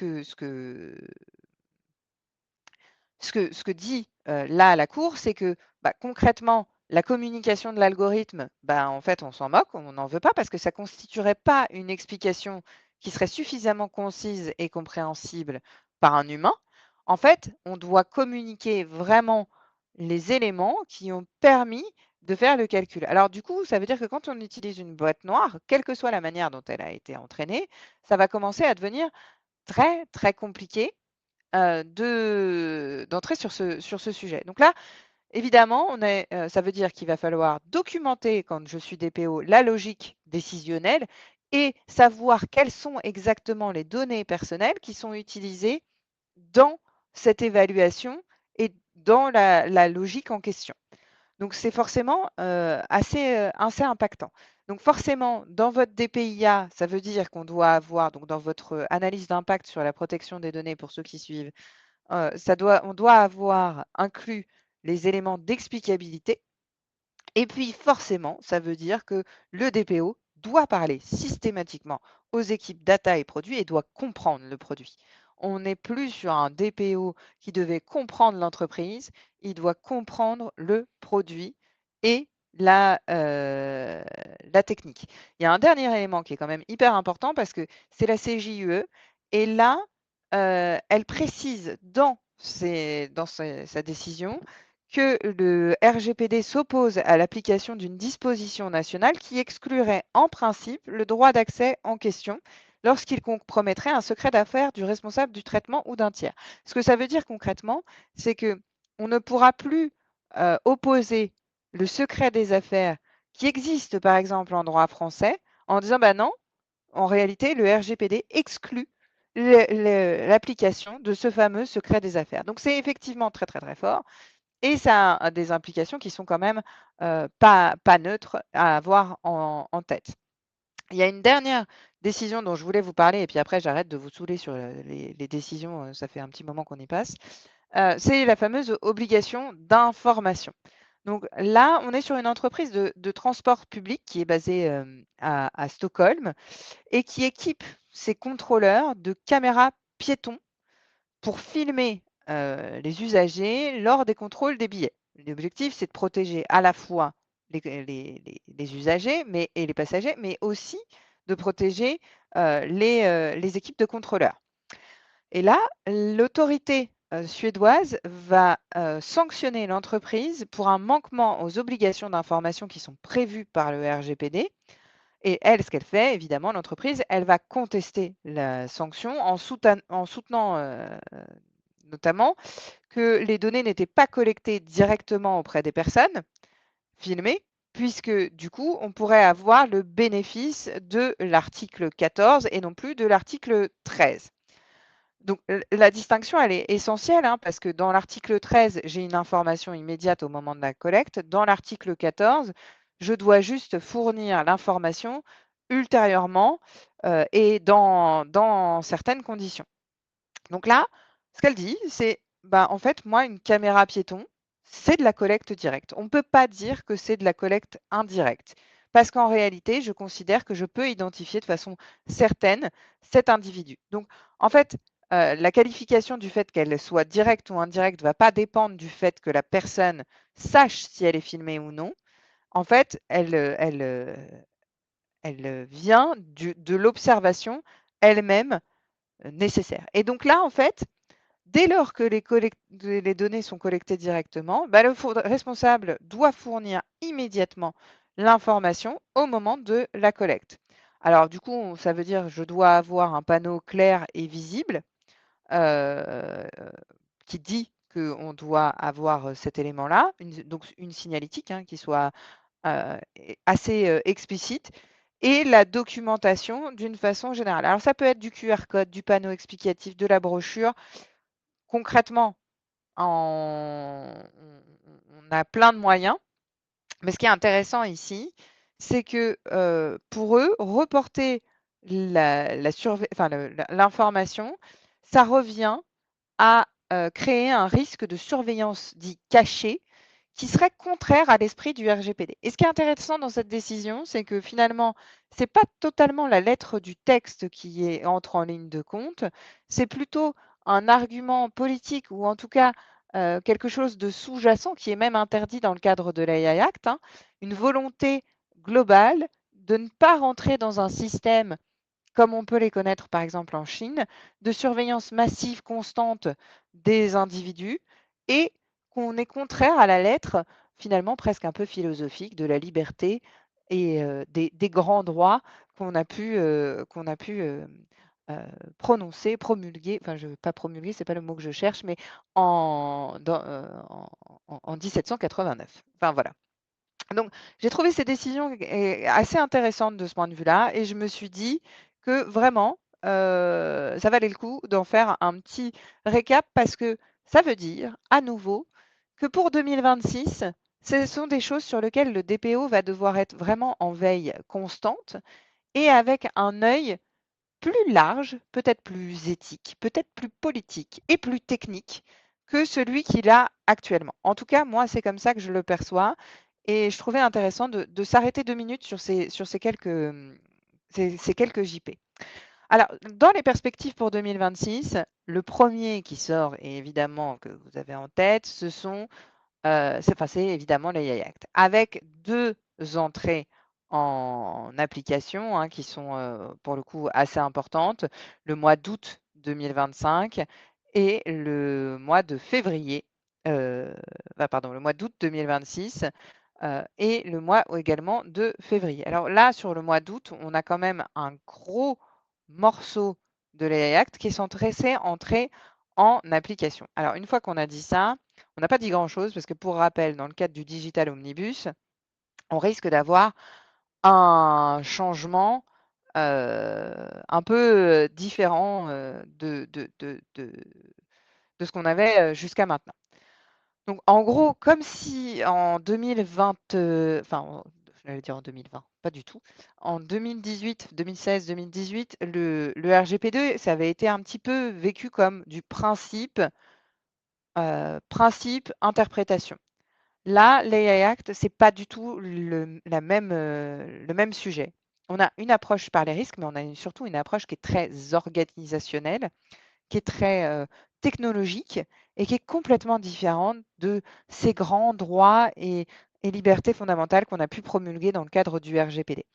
que dit, là la cour, c'est que, bah, concrètement, la communication de l'algorithme, bah, en fait, on s'en moque, on n'en veut pas parce que ça constituerait pas une explication qui serait suffisamment concise et compréhensible par un humain. En fait, on doit communiquer vraiment les éléments qui ont permis de faire le calcul. Alors du coup, ça veut dire que quand on utilise une boîte noire, quelle que soit la manière dont elle a été entraînée, ça va commencer à devenir très, très compliqué d'entrer sur ce sujet. Donc là, évidemment, ça veut dire qu'il va falloir documenter, quand je suis DPO, la logique décisionnelle et savoir quelles sont exactement les données personnelles qui sont utilisées dans cette évaluation et dans la logique en question. Donc c'est forcément, assez impactant. Donc forcément, dans votre DPIA, ça veut dire qu'on doit avoir donc dans votre, analyse d'impact sur la protection des données pour ceux qui suivent, on doit avoir inclus les éléments d'explicabilité et puis forcément, ça veut dire que le DPO doit parler systématiquement aux équipes data et produits et doit comprendre le produit. On n'est plus sur un DPO qui devait comprendre l'entreprise, il doit comprendre le produit et la technique. Il y a un dernier élément qui est quand même hyper important parce que c'est la CJUE et là, elle précise sa décision que le RGPD s'oppose à l'application d'une disposition nationale qui exclurait en principe le droit d'accès en question lorsqu'il compromettrait un secret d'affaires du responsable du traitement ou d'un tiers. Ce que ça veut dire concrètement, c'est qu'on ne pourra plus opposer le secret des affaires qui existe par exemple en droit français en disant bah non, en réalité, le RGPD exclut l'application de ce fameux secret des affaires. Donc c'est effectivement très très très fort et ça a des implications qui sont quand même pas neutres à avoir en tête. Il y a une dernière décision dont je voulais vous parler et puis après j'arrête de vous saouler sur les décisions, ça fait un petit moment qu'on y passe. C'est la fameuse obligation d'information. Donc là, on est sur une entreprise de transport public qui est basée à Stockholm et qui équipe ses contrôleurs de caméras piétons pour filmer les usagers lors des contrôles des billets. L'objectif, c'est de protéger à la fois les usagers et les passagers, mais aussi de protéger les équipes de contrôleurs. Et là, l'autorité suédoise va sanctionner l'entreprise pour un manquement aux obligations d'information qui sont prévues par le RGPD. Et elle, ce qu'elle fait, évidemment, l'entreprise, elle va contester la sanction en soutenant notamment que les données n'étaient pas collectées directement auprès des personnes filmées, puisque du coup, on pourrait avoir le bénéfice de l'article 14 et non plus de l'article 13. Donc la distinction, elle est essentielle, hein, parce que dans l'article 13, j'ai une information immédiate au moment de la collecte. Dans l'article 14, je dois juste fournir l'information ultérieurement et dans certaines conditions. Donc là, ce qu'elle dit, c'est, bah, en fait, moi, une caméra piéton, c'est de la collecte directe. On ne peut pas dire que c'est de la collecte indirecte, parce qu'en réalité, je considère que je peux identifier de façon certaine cet individu. Donc, en fait, la qualification du fait qu'elle soit directe ou indirecte ne va pas dépendre du fait que la personne sache si elle est filmée ou non. En fait, elle vient de l'observation elle-même nécessaire. Et donc là, en fait, dès lors que les données sont collectées directement, bah, le responsable doit fournir immédiatement l'information au moment de la collecte. Alors du coup, ça veut dire que je dois avoir un panneau clair et visible euh, qui dit qu'on doit avoir cet élément-là, donc une signalétique hein, qui soit assez explicite, et la documentation d'une façon générale. Alors ça peut être du QR code, du panneau explicatif, de la brochure. Concrètement, on a plein de moyens, mais ce qui est intéressant ici, c'est que pour eux, reporter l'information, ça revient à créer un risque de surveillance dit caché qui serait contraire à l'esprit du RGPD. Et ce qui est intéressant dans cette décision, c'est que finalement, ce n'est pas totalement la lettre du texte entre en ligne de compte, c'est plutôt un argument politique ou en tout cas quelque chose de sous-jacent qui est même interdit dans le cadre de l'AI Act, hein, une volonté globale de ne pas rentrer dans un système comme on peut les connaître par exemple en Chine, de surveillance massive constante des individus et qu'on est contraire à la lettre, finalement presque un peu philosophique, de la liberté et des grands droits qu'on a pu prononcer, promulguer, enfin pas promulguer, c'est pas le mot que je cherche, mais en 1789. Enfin voilà. Donc, j'ai trouvé ces décisions assez intéressantes de ce point de vue-là et je me suis dit que vraiment, ça valait le coup d'en faire un petit récap parce que ça veut dire, à nouveau, que pour 2026, ce sont des choses sur lesquelles le DPO va devoir être vraiment en veille constante et avec un œil plus large, peut-être plus éthique, peut-être plus politique et plus technique que celui qu'il a actuellement. En tout cas, moi, c'est comme ça que je le perçois et je trouvais intéressant de s'arrêter 2 minutes sur ces quelques JP. Alors, dans les perspectives pour 2026, le premier qui sort et évidemment que vous avez en tête, c'est évidemment l'AI Act, avec 2 entrées en application, hein, qui sont, pour le coup assez importantes, le mois d'août 2025 et le mois de février, pardon, le mois d'août 2026, et le mois également de février. Alors là, sur le mois d'août, on a quand même un gros morceau de l'AI Act qui est censé entrer en application. Alors, une fois qu'on a dit ça, on n'a pas dit grand-chose parce que pour rappel, dans le cadre du Digital Omnibus, on risque d'avoir un changement un peu différent de ce qu'on avait jusqu'à maintenant. Donc, en gros, comme si en 2020, j'allais dire en 2020, pas du tout. En 2018, 2016, 2018, le RGPD, ça avait été un petit peu vécu comme du principe, interprétation. Là, l'AI Act, c'est pas du tout le même sujet. On a une approche par les risques, mais on a surtout une approche qui est très organisationnelle, qui est très technologique et qui est complètement différente de ces grands droits et libertés fondamentales qu'on a pu promulguer dans le cadre du RGPD.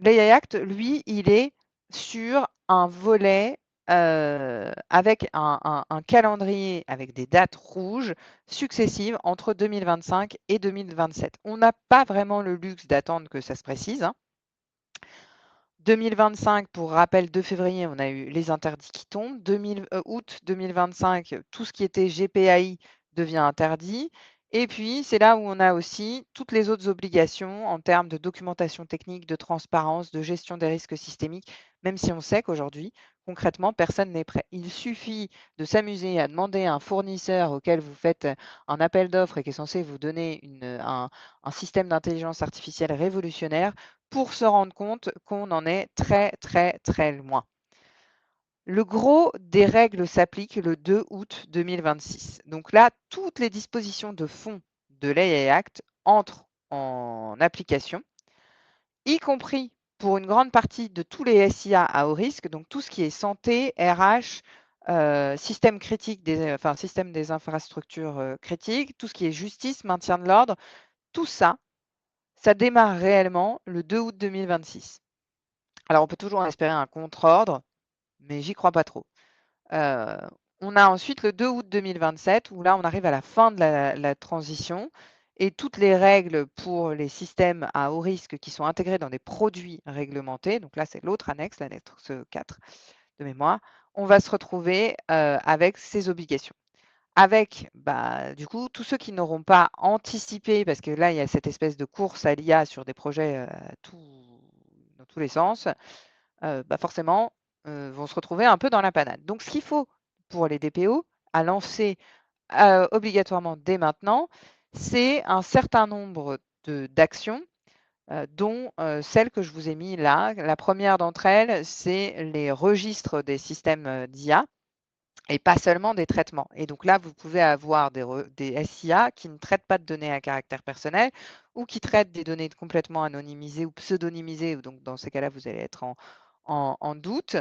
L'AI Act, lui, il est sur un volet avec un calendrier avec des dates rouges successives entre 2025 et 2027. On n'a pas vraiment le luxe d'attendre que ça se précise, hein. 2025, pour rappel, 2 février, on a eu les interdits qui tombent. Août 2025, tout ce qui était GPAI devient interdit. Et puis, c'est là où on a aussi toutes les autres obligations en termes de documentation technique, de transparence, de gestion des risques systémiques, même si on sait qu'aujourd'hui, concrètement, personne n'est prêt. Il suffit de s'amuser à demander à un fournisseur auquel vous faites un appel d'offres et qui est censé vous donner un système d'intelligence artificielle révolutionnaire pour se rendre compte qu'on en est très, très, très loin. Le gros des règles s'applique le 2 août 2026. Donc là, toutes les dispositions de fond de l'AI Act entrent en application, y compris pour une grande partie de tous les SIA à haut risque, donc tout ce qui est santé, RH, système critique système des infrastructures critiques, tout ce qui est justice, maintien de l'ordre, tout ça, ça démarre réellement le 2 août 2026. Alors, on peut toujours espérer un contre-ordre, mais j'y crois pas trop. Heu, on a ensuite le 2 août 2027 où là, on arrive à la fin de la transition et toutes les règles pour les systèmes à haut risque qui sont intégrés dans des produits réglementés, donc là, c'est l'autre annexe, l'annexe 4 de mémoire, on va se retrouver, avec ces obligations. Avec, du coup, tous ceux qui n'auront pas anticipé, parce que là, il y a cette espèce de course à l'IA sur des projets, dans tous les sens, forcément, vont se retrouver un peu dans la panade. Donc ce qu'il faut pour les DPO à lancer, obligatoirement dès maintenant, c'est un certain nombre d'actions, dont, celles que je vous ai mis là. La première d'entre elles, c'est les registres des systèmes, d'IA et pas seulement des traitements. Et donc là, vous pouvez avoir des SIA qui ne traitent pas de données à caractère personnel ou qui traitent des données complètement anonymisées ou pseudonymisées. Donc dans ces cas-là, vous allez être en doute.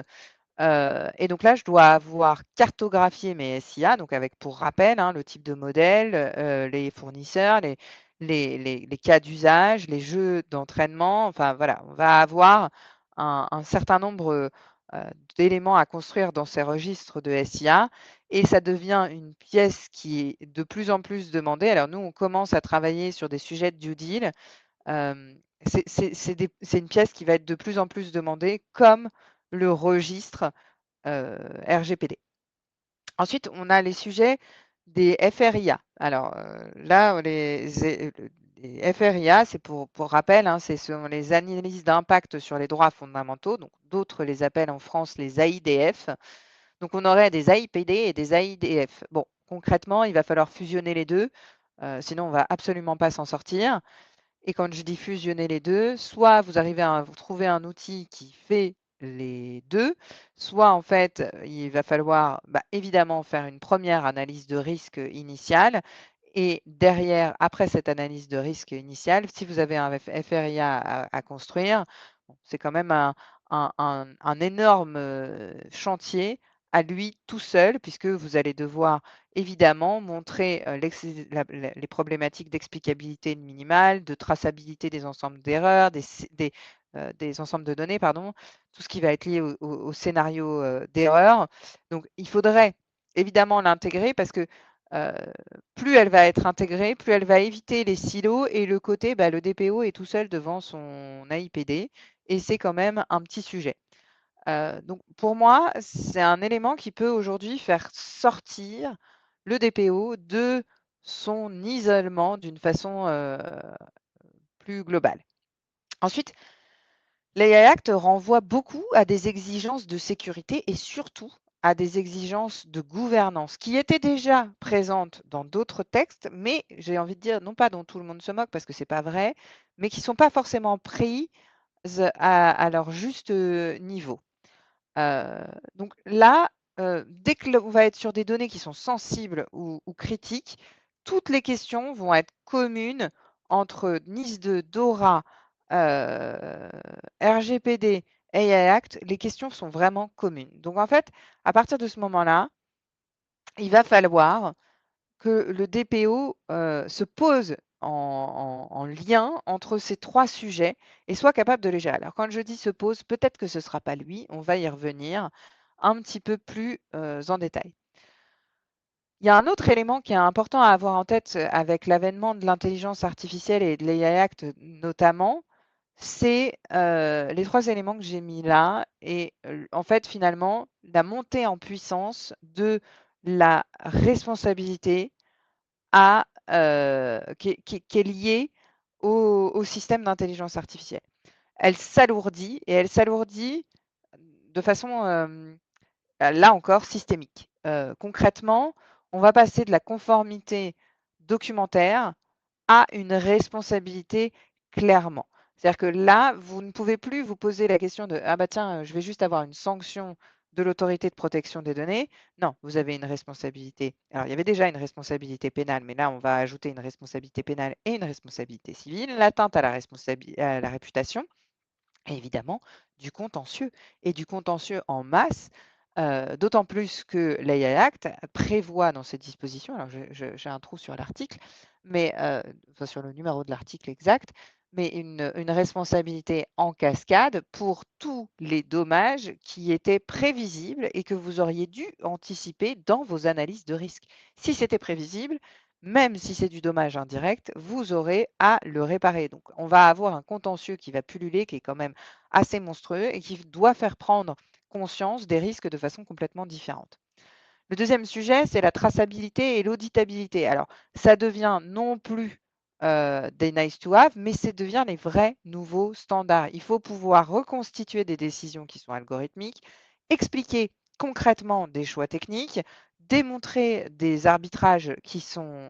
Et donc là, je dois avoir cartographié mes SIA, donc avec pour rappel, hein, le type de modèle, les fournisseurs, les cas d'usage, les jeux d'entraînement. Enfin voilà, on va avoir un certain nombre d'éléments à construire dans ces registres de SIA et ça devient une pièce qui est de plus en plus demandée. Alors nous, on commence à travailler sur des sujets de due deal. C'est une pièce qui va être de plus en plus demandée comme le registre RGPD. Ensuite, on a les sujets des FRIA. Alors là, les FRIA, c'est pour rappel, hein, ce sont les analyses d'impact sur les droits fondamentaux. Donc d'autres les appellent en France les AIDF. Donc on aurait des AIPD et des AIDF. Bon, concrètement, il va falloir fusionner les deux, sinon on ne va absolument pas s'en sortir. Et quand je dis fusionner les deux, soit vous arrivez à vous trouver un outil qui fait les deux, soit en fait, il va falloir évidemment faire une première analyse de risque initiale. Et derrière, après cette analyse de risque initiale, si vous avez un FRIA à construire, c'est quand même un énorme chantier à lui tout seul, puisque vous allez devoir évidemment montrer les problématiques d'explicabilité minimale, de traçabilité des ensembles d'erreurs, des ensembles de données, pardon, tout ce qui va être lié au scénario d'erreur. Donc, il faudrait évidemment l'intégrer parce que plus elle va être intégrée, plus elle va éviter les silos et le côté, le DPO est tout seul devant son AIPD et c'est quand même un petit sujet. Donc pour moi, c'est un élément qui peut aujourd'hui faire sortir le DPO de son isolement d'une façon, plus globale. Ensuite, l'AI Act renvoie beaucoup à des exigences de sécurité et surtout à des exigences de gouvernance qui étaient déjà présentes dans d'autres textes, mais j'ai envie de dire, non pas dont tout le monde se moque parce que c'est pas vrai, mais qui sont pas forcément prises à leur juste, niveau. Heu, donc là, dès que on va être sur des données qui sont sensibles ou critiques, toutes les questions vont être communes entre NIS2, DORA, heu, RGPD, AI Act. Les questions sont vraiment communes. Donc en fait, à partir de ce moment-là, il va falloir que le DPO, se pose en lien entre ces 3 sujets et soit capable de les gérer. Alors quand je dis se pose, peut-être que ce ne sera pas lui, on va y revenir un petit peu plus, en détail. Il y a un autre élément qui est important à avoir en tête, avec l'avènement de l'intelligence artificielle et de l'AI Act notamment, c'est, les 3 éléments que j'ai mis là et en fait, finalement, la montée en puissance de la responsabilité qui est liée au système d'intelligence artificielle. Elle s'alourdit et elle s'alourdit de façon, là encore systémique. Concrètement, on va passer de la conformité documentaire à une responsabilité clairement. C'est-à-dire que là, vous ne pouvez plus vous poser la question de ah bah tiens, je vais juste avoir une sanction de l'autorité de protection des données. Non, vous avez une responsabilité. Alors, il y avait déjà une responsabilité pénale, mais là, on va ajouter une responsabilité pénale et une responsabilité civile, l'atteinte à à la réputation. Et évidemment, du contentieux et du contentieux en masse, d'autant plus que l'AI Act prévoit dans ses dispositions, alors j'ai un trou sur l'article, mais enfin sur le numéro de l'article exact, mais une responsabilité en cascade pour tous les dommages qui étaient prévisibles et que vous auriez dû anticiper dans vos analyses de risque. Si c'était prévisible, même si c'est du dommage indirect, vous aurez à le réparer. Donc, on va avoir un contentieux qui va pulluler, qui est quand même assez monstrueux et qui doit faire prendre conscience des risques de façon complètement différente. Le deuxième sujet, c'est la traçabilité et l'auditabilité. Alors, ça devient non plus des nice to have, mais ça devient les vrais nouveaux standards. Il faut pouvoir reconstituer des décisions qui sont algorithmiques, expliquer concrètement des choix techniques, démontrer des arbitrages qui sont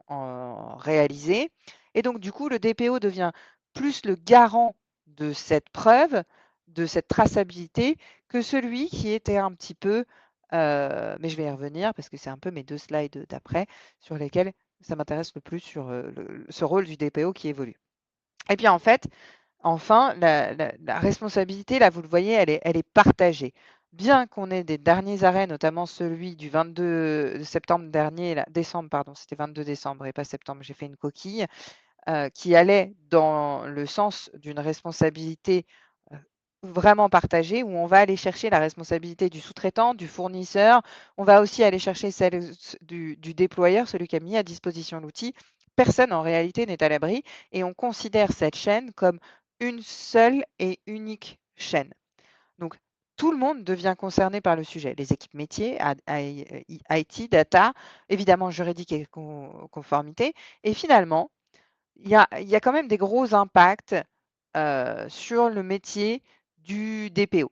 réalisés. Et donc, du coup, le DPO devient plus le garant de cette preuve, de cette traçabilité, que celui qui était un petit peu mais je vais y revenir parce que c'est un peu mes 2 slides d'après sur lesquels ça m'intéresse le plus sur, ce rôle du DPO qui évolue. Et puis en fait, enfin, la responsabilité, là, vous le voyez, elle est partagée. Bien qu'on ait des derniers arrêts, notamment celui du 22 septembre dernier, là, décembre, pardon, c'était 22 décembre et pas septembre, j'ai fait une coquille, qui allait dans le sens d'une responsabilité, heu, vraiment partagée, où on va aller chercher la responsabilité du sous-traitant, du fournisseur. On va aussi aller chercher celle du déployeur, celui qui a mis à disposition l'outil. Personne en réalité n'est à l'abri et on considère cette chaîne comme une seule et unique chaîne. Donc tout le monde devient concerné par le sujet. Les équipes métiers, IT, data, évidemment juridique et conformité et finalement il y a quand même des gros impacts, sur le métier du DPO.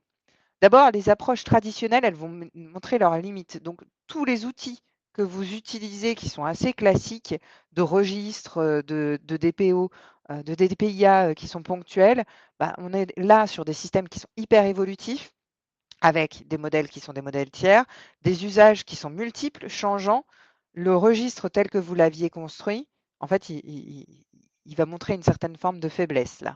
D'abord, les approches traditionnelles, elles vont montrer leurs limites. Donc tous les outils que vous utilisez qui sont assez classiques de registres, de DPO, de DPIA, qui sont ponctuels, bah, on est là sur des systèmes qui sont hyper évolutifs avec des modèles qui sont des modèles tiers, des usages qui sont multiples, changeants. Le registre tel que vous l'aviez construit, en fait, il va montrer une certaine forme de faiblesse là.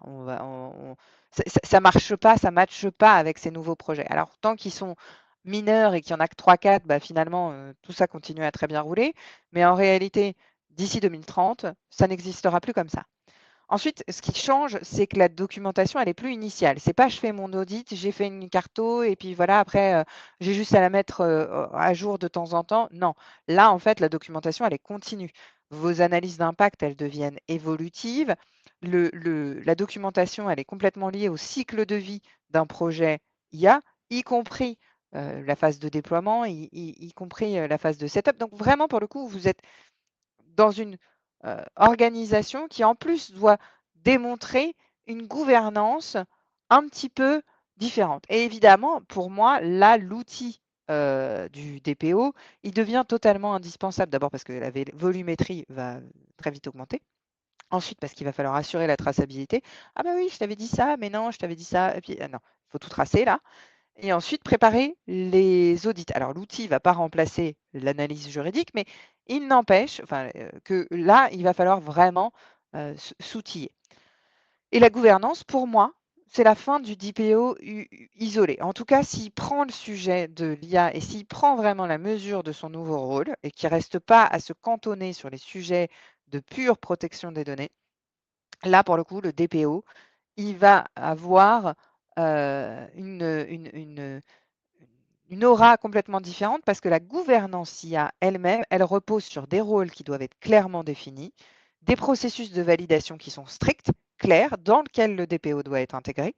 Ça marche pas, ça matche pas avec ces nouveaux projets. Alors tant qu'ils sont mineurs et qu'il y en a que 3-4, bah, finalement, tout ça continue à très bien rouler. Mais en réalité, d'ici 2030, ça n'existera plus comme ça. Ensuite, ce qui change, c'est que la documentation, elle est plus initiale. C'est pas je fais mon audit, j'ai fait une carto et puis voilà, après, j'ai juste à la mettre, à jour de temps en temps. Non, là, en fait, la documentation, elle est continue. Vos analyses d'impact, elles deviennent évolutives. La documentation, elle est complètement liée au cycle de vie d'un projet IA, y compris la phase de déploiement, y compris la phase de setup. Donc vraiment, pour le coup, vous êtes dans une organisation qui, en plus, doit démontrer une gouvernance un petit peu différente. Et évidemment, pour moi, là, l'outil du DPO, il devient totalement indispensable. D'abord parce que la volumétrie va très vite augmenter. Ensuite, parce qu'il va falloir assurer la traçabilité. Ah bah oui, je t'avais dit ça, mais non, je t'avais dit ça. Et puis, non, il faut tout tracer là. Et ensuite, préparer les audits. Alors, l'outil ne va pas remplacer l'analyse juridique, mais il n'empêche enfin, que là, il va falloir vraiment s'outiller. Et la gouvernance, pour moi, c'est la fin du DPO isolé. En tout cas, s'il prend le sujet de l'IA et s'il prend vraiment la mesure de son nouveau rôle et qu'il ne reste pas à se cantonner sur les sujets de pure protection des données, là, pour le coup, le DPO, il va avoir une aura complètement différente parce que la gouvernance IA elle-même, elle repose sur des rôles qui doivent être clairement définis, des processus de validation qui sont stricts, clairs, dans lesquels le DPO doit être intégré,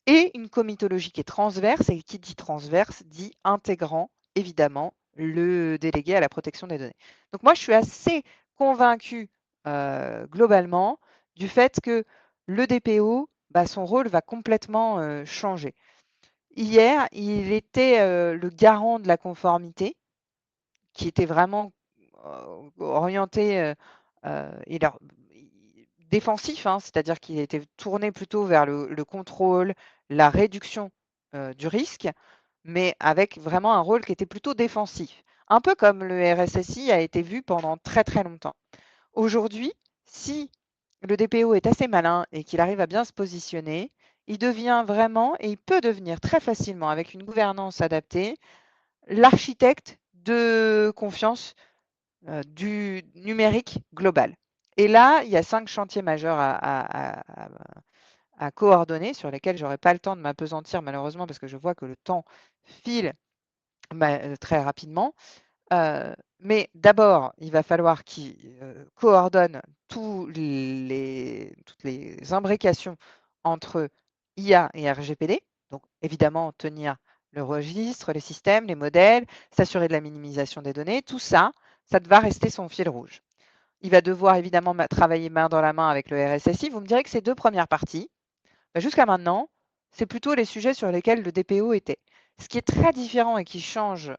et une comitologie qui est transverse, et qui dit transverse dit intégrant, évidemment, le délégué à la protection des données. Donc moi, je suis assez convaincue globalement du fait que le DPO, bah, son rôle va complètement changer. Hier, il était le garant de la conformité, qui était vraiment orienté défensif, hein, c'est-à-dire qu'il était tourné plutôt vers le contrôle, la réduction du risque, mais avec vraiment un rôle qui était plutôt défensif. Un peu comme le RSSI a été vu pendant très très longtemps. Aujourd'hui, si le DPO est assez malin et qu'il arrive à bien se positionner, il devient vraiment, et il peut devenir très facilement, avec une gouvernance adaptée, l'architecte de confiance du numérique global. Et là, il y a 5 chantiers majeurs à coordonner sur lesquels je n'aurai pas le temps de m'apesantir malheureusement parce que je vois que le temps file très rapidement. Mais d'abord, il va falloir qu'il coordonne toutes les imbrications entre IA et RGPD. Donc, évidemment, tenir le registre, les systèmes, les modèles, s'assurer de la minimisation des données, tout ça, ça va rester son fil rouge. Il va devoir évidemment travailler main dans la main avec le RSSI. Vous me direz que ces deux premières parties, bah, jusqu'à maintenant, c'est plutôt les sujets sur lesquels le DPO était. Ce qui est très différent et qui change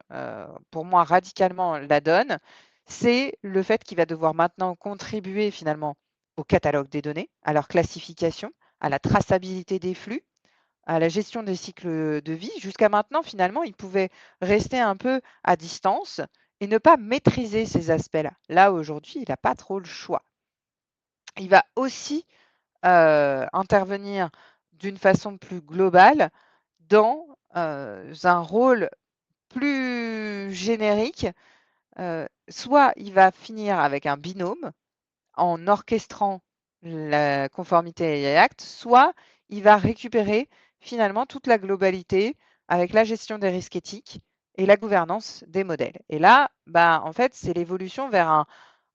pour moi radicalement la donne, c'est le fait qu'il va devoir maintenant contribuer finalement au catalogue des données, à leur classification, à la traçabilité des flux, à la gestion des cycles de vie. Jusqu'à maintenant, finalement, il pouvait rester un peu à distance et ne pas maîtriser ces aspects-là. Là, aujourd'hui, il n'a pas trop le choix. Il va aussi intervenir d'une façon plus globale dans un rôle plus générique. Soit il va finir avec un binôme en orchestrant la conformité AI Act, soit il va récupérer finalement toute la globalité avec la gestion des risques éthiques et la gouvernance des modèles. Et là, bah, en fait, c'est l'évolution vers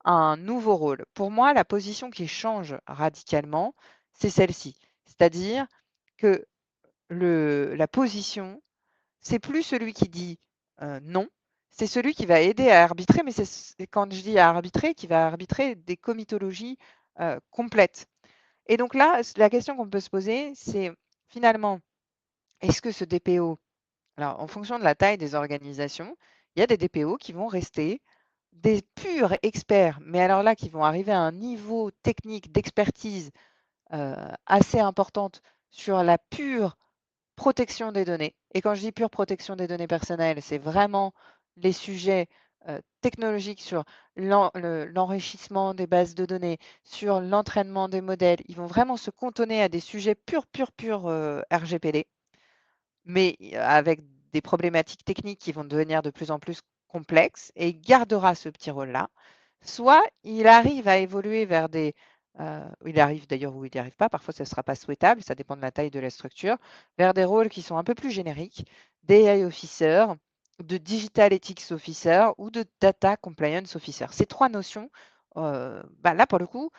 un nouveau rôle. Pour moi, la position qui change radicalement, c'est celle-ci. C'est-à-dire que la position, c'est plus celui qui dit non, c'est celui qui va aider à arbitrer, mais c'est quand je dis à arbitrer, qui va arbitrer des comitologies complètes. Et donc là, la question qu'on peut se poser, c'est finalement, est-ce que ce DPO, alors en fonction de la taille des organisations, il y a des DPO qui vont rester des purs experts, mais alors là, qui vont arriver à un niveau technique d'expertise assez importante sur la pure protection des données. Et quand je dis pure protection des données personnelles, c'est vraiment les sujets technologiques sur l'enrichissement des bases de données, sur l'entraînement des modèles. Ils vont vraiment se cantonner à des sujets purs RGPD, mais avec des problématiques techniques qui vont devenir de plus en plus complexes, et il gardera ce petit rôle-là. Soit il arrive à évoluer vers des il arrive d'ailleurs ou il n'y arrive pas, parfois ça ne sera pas souhaitable, ça dépend de la taille de la structure, vers des rôles qui sont un peu plus génériques, d'AI officer, de digital ethics officer ou de data compliance officer. Ces 3 notions, bah, là pour le coup,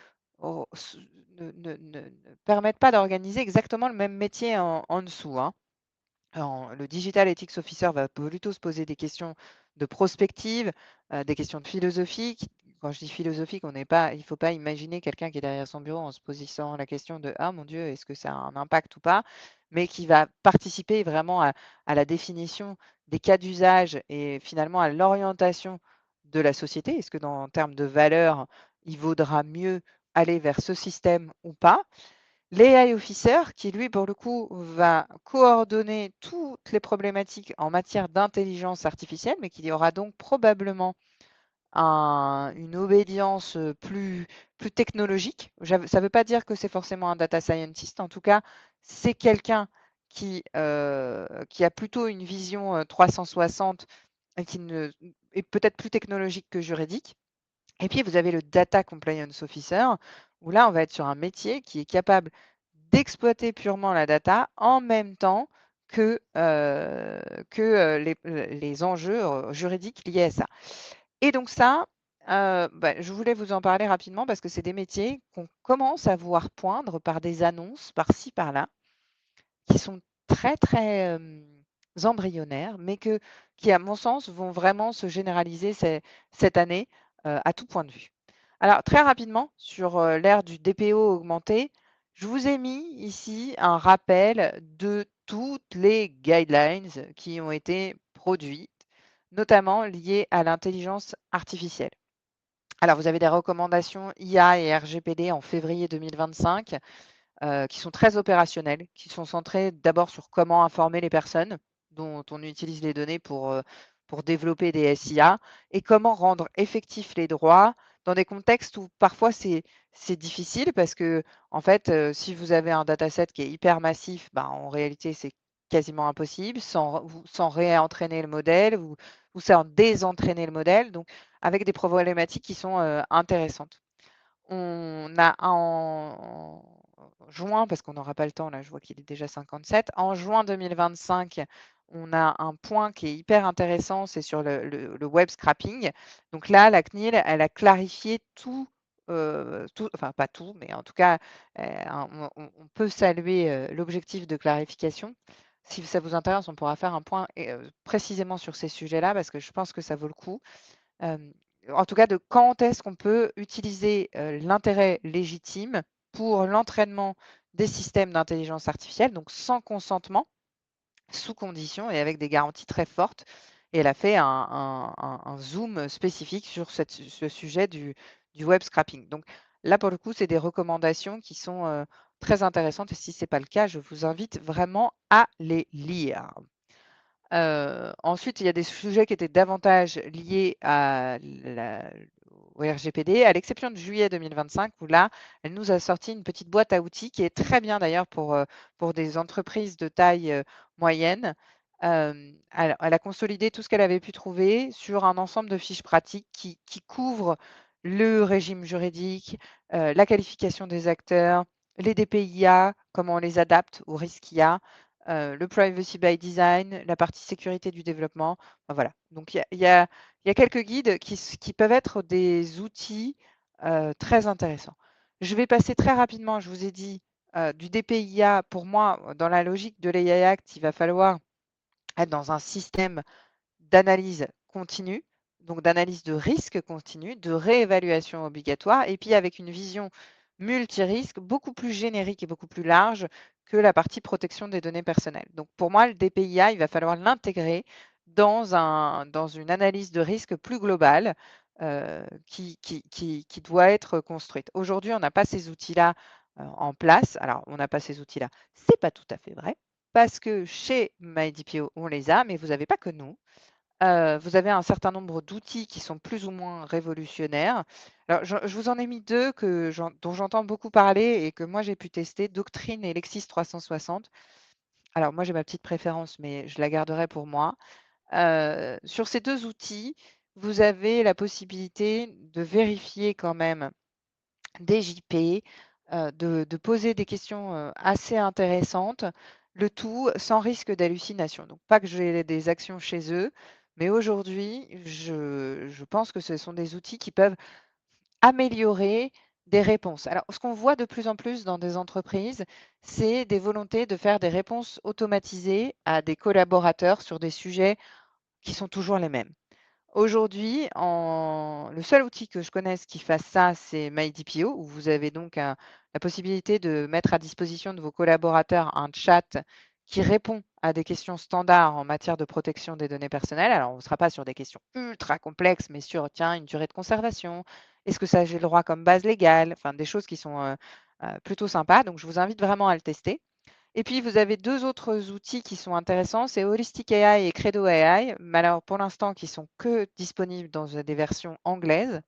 ne permettent pas d'organiser exactement le même métier en dessous, hein. Le Digital Ethics Officer va plutôt se poser des questions de prospective, des questions de philosophie. Quand je dis philosophique, il ne faut pas imaginer quelqu'un qui est derrière son bureau en se posant la question de ah mon Dieu, est-ce que ça a un impact ou pas, mais qui va participer vraiment à la définition des cas d'usage et finalement à l'orientation de la société. Est-ce que en termes de valeur, il vaudra mieux aller vers ce système ou pas? L'AI officer qui lui, pour le coup, va coordonner toutes les problématiques en matière d'intelligence artificielle, mais qui aura donc probablement une obédience plus technologique. Ça ne veut pas dire que c'est forcément un data scientist. En tout cas, c'est quelqu'un qui a plutôt une vision 360 et qui est peut-être plus technologique que juridique. Et puis, vous avez le Data Compliance Officer, où là, on va être sur un métier qui est capable d'exploiter purement la data en même temps que les enjeux juridiques liés à ça. Et donc ça, je voulais vous en parler rapidement parce que c'est des métiers qu'on commence à voir poindre par des annonces par-ci, par-là, qui sont très, très embryonnaires, mais qui, à mon sens, vont vraiment se généraliser cette année à tout point de vue. Alors, très rapidement, sur l'ère du DPO augmenté, je vous ai mis ici un rappel de toutes les guidelines qui ont été produites, notamment liées à l'intelligence artificielle. Alors, vous avez des recommandations IA et RGPD en février 2025 qui sont très opérationnels, qui sont centrés d'abord sur comment informer les personnes dont on utilise les données pour développer des SIA et comment rendre effectifs les droits dans des contextes où parfois c'est difficile parce que en fait, si vous avez un dataset qui est hyper massif, ben, en réalité, c'est quasiment impossible sans réentraîner le modèle ou sans désentraîner le modèle, donc avec des problématiques qui sont intéressantes. On a en juin, parce qu'on n'aura pas le temps, là, je vois qu'il est déjà 57. En juin 2025, on a un point qui est hyper intéressant, c'est sur le web scrapping. Donc là, la CNIL, elle a clarifié tout, enfin pas tout, mais en tout cas, on peut saluer l'objectif de clarification. Si ça vous intéresse, on pourra faire un point précisément sur ces sujets-là, parce que je pense que ça vaut le coup. En tout cas, de quand est-ce qu'on peut utiliser l'intérêt légitime pour l'entraînement des systèmes d'intelligence artificielle, donc sans consentement, sous condition et avec des garanties très fortes. Et elle a fait un zoom spécifique sur ce sujet du web scrapping. Donc là, pour le coup, c'est des recommandations qui sont très intéressantes. Et si ce n'est pas le cas, je vous invite vraiment à les lire. Ensuite, il y a des sujets qui étaient davantage liés au RGPD, à l'exception de juillet 2025, où là, elle nous a sorti une petite boîte à outils qui est très bien d'ailleurs pour des entreprises de taille moyenne. Elle a consolidé tout ce qu'elle avait pu trouver sur un ensemble de fiches pratiques qui couvrent le régime juridique, la qualification des acteurs, les DPIA, comment on les adapte aux risques qu'il y a, le privacy by design, la partie sécurité du développement. Enfin, voilà. Donc, il y a quelques guides qui peuvent être des outils très intéressants. Je vais passer très rapidement, je vous ai dit, du DPIA. Pour moi, dans la logique de l'AI Act, il va falloir être dans un système d'analyse continue, donc d'analyse de risque continue, de réévaluation obligatoire, et puis avec une vision multirisque beaucoup plus générique et beaucoup plus large que la partie protection des données personnelles. Donc pour moi, le DPIA, il va falloir l'intégrer dans une analyse de risque plus globale qui doit être construite. Aujourd'hui, on n'a pas ces outils-là en place. Alors, on n'a pas ces outils-là. Ce n'est pas tout à fait vrai parce que chez MyDPO, on les a, mais vous n'avez pas que nous. Vous avez un certain nombre d'outils qui sont plus ou moins révolutionnaires. Alors, je vous en ai mis 2 dont j'entends beaucoup parler et que moi j'ai pu tester, Doctrine et Lexis 360. Alors moi j'ai ma petite préférence, mais je la garderai pour moi. Sur ces 2 outils, vous avez la possibilité de vérifier quand même des JP, de poser des questions, assez intéressantes, le tout sans risque d'hallucination. Donc pas que j'ai des actions chez eux, mais aujourd'hui, je pense que ce sont des outils qui peuvent améliorer des réponses. Alors, ce qu'on voit de plus en plus dans des entreprises, c'est des volontés de faire des réponses automatisées à des collaborateurs sur des sujets qui sont toujours les mêmes. Aujourd'hui, le seul outil que je connaisse qui fasse ça, c'est MyDPO, où vous avez donc la possibilité de mettre à disposition de vos collaborateurs un chat qui répond à des questions standards en matière de protection des données personnelles. Alors, on ne sera pas sur des questions ultra complexes, mais sur, tiens, une durée de conservation, est-ce que ça j'ai le droit comme base légale, enfin des choses qui sont plutôt sympas. Donc, je vous invite vraiment à le tester. Et puis, vous avez 2 autres outils qui sont intéressants, c'est Heuristic AI et Credo AI, mais alors pour l'instant qui sont que disponibles dans des versions anglaises,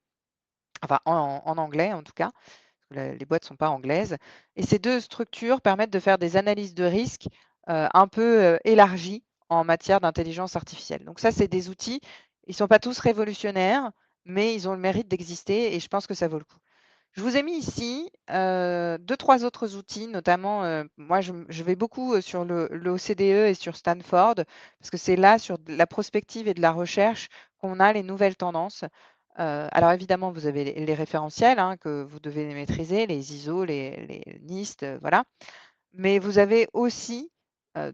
enfin en anglais en tout cas, les boîtes ne sont pas anglaises. Et ces 2 structures permettent de faire des analyses de risques un peu élargies en matière d'intelligence artificielle. Donc ça, c'est des outils, ils ne sont pas tous révolutionnaires, mais ils ont le mérite d'exister et je pense que ça vaut le coup. Je vous ai mis ici 2-3 autres outils, notamment, moi je vais beaucoup, sur l'OCDE et sur Stanford, parce que c'est là, sur de la prospective et de la recherche, qu'on a les nouvelles tendances. Alors évidemment, vous avez les référentiels, hein, que vous devez maîtriser, les ISO, les NIST, voilà. Mais vous avez aussi,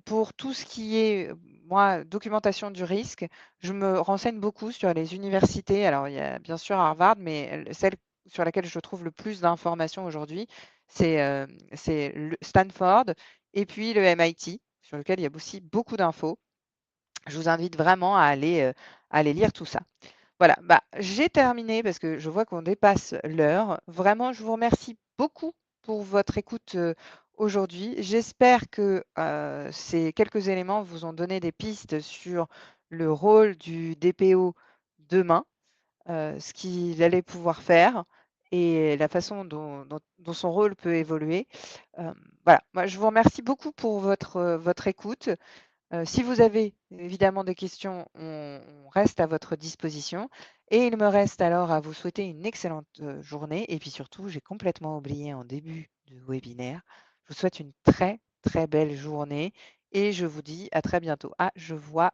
pour tout ce qui est, moi, documentation du risque, je me renseigne beaucoup sur les universités. Alors, il y a bien sûr Harvard, mais celle sur laquelle je trouve le plus d'informations aujourd'hui, c'est le Stanford et puis le MIT, sur lequel il y a aussi beaucoup d'infos. Je vous invite vraiment à aller lire tout ça. Voilà, bah, j'ai terminé parce que je vois qu'on dépasse l'heure. Vraiment, je vous remercie beaucoup pour votre écoute aujourd'hui. J'espère que ces quelques éléments vous ont donné des pistes sur le rôle du DPO demain, ce qu'il allait pouvoir faire et la façon dont son rôle peut évoluer. Euh, voilà, moi, je vous remercie beaucoup pour votre écoute. Si vous avez évidemment des questions, on reste à votre disposition. Et il me reste alors à vous souhaiter une excellente journée. Et puis surtout, j'ai complètement oublié en début de webinaire, je vous souhaite une très, très belle journée et je vous dis à très bientôt. Ah, je vois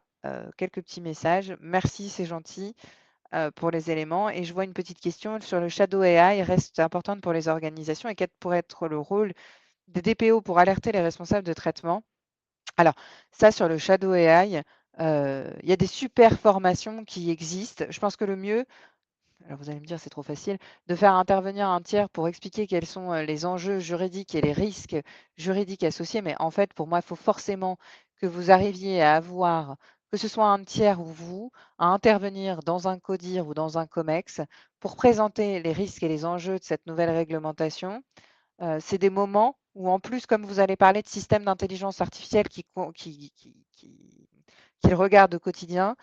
quelques petits messages. Merci, c'est gentil pour les éléments. Et je vois une petite question sur le Shadow AI reste importante pour les organisations et quel pourrait être le rôle des DPO pour alerter les responsables de traitement. Alors, ça, sur le Shadow AI, il y a des super formations qui existent. Je pense que le mieux, alors vous allez me dire c'est trop facile, de faire intervenir un tiers pour expliquer quels sont les enjeux juridiques et les risques juridiques associés. Mais en fait, pour moi, il faut forcément que vous arriviez à avoir, que ce soit un tiers ou vous, à intervenir dans un CODIR ou dans un COMEX pour présenter les risques et les enjeux de cette nouvelle réglementation. C'est des moments où en plus, comme vous allez parler de systèmes d'intelligence artificielle qu'ils regardent au quotidien,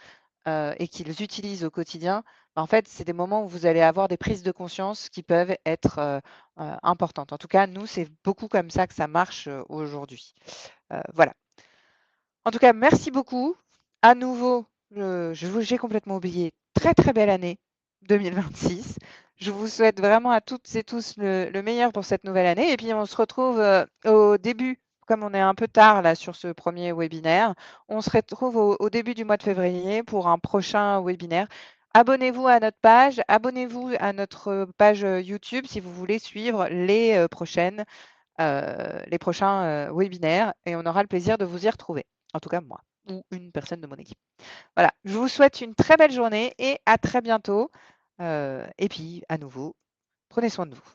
et qu'ils utilisent au quotidien, bah, en fait, c'est des moments où vous allez avoir des prises de conscience qui peuvent être, importantes. En tout cas, nous, c'est beaucoup comme ça que ça marche, aujourd'hui. Voilà. En tout cas, merci beaucoup. À nouveau, j'ai complètement oublié, très, très belle année 2026. Je vous souhaite vraiment à toutes et tous le meilleur pour cette nouvelle année et puis on se retrouve, au début, comme on est un peu tard là sur ce premier webinaire, on se retrouve au début du mois de février pour un prochain webinaire. Abonnez-vous à notre page, abonnez-vous à notre page, YouTube si vous voulez suivre les prochains webinaires et on aura le plaisir de vous y retrouver. En tout cas, moi ou une personne de mon équipe. Voilà, je vous souhaite une très belle journée et à très bientôt. Et puis, à nouveau, prenez soin de vous.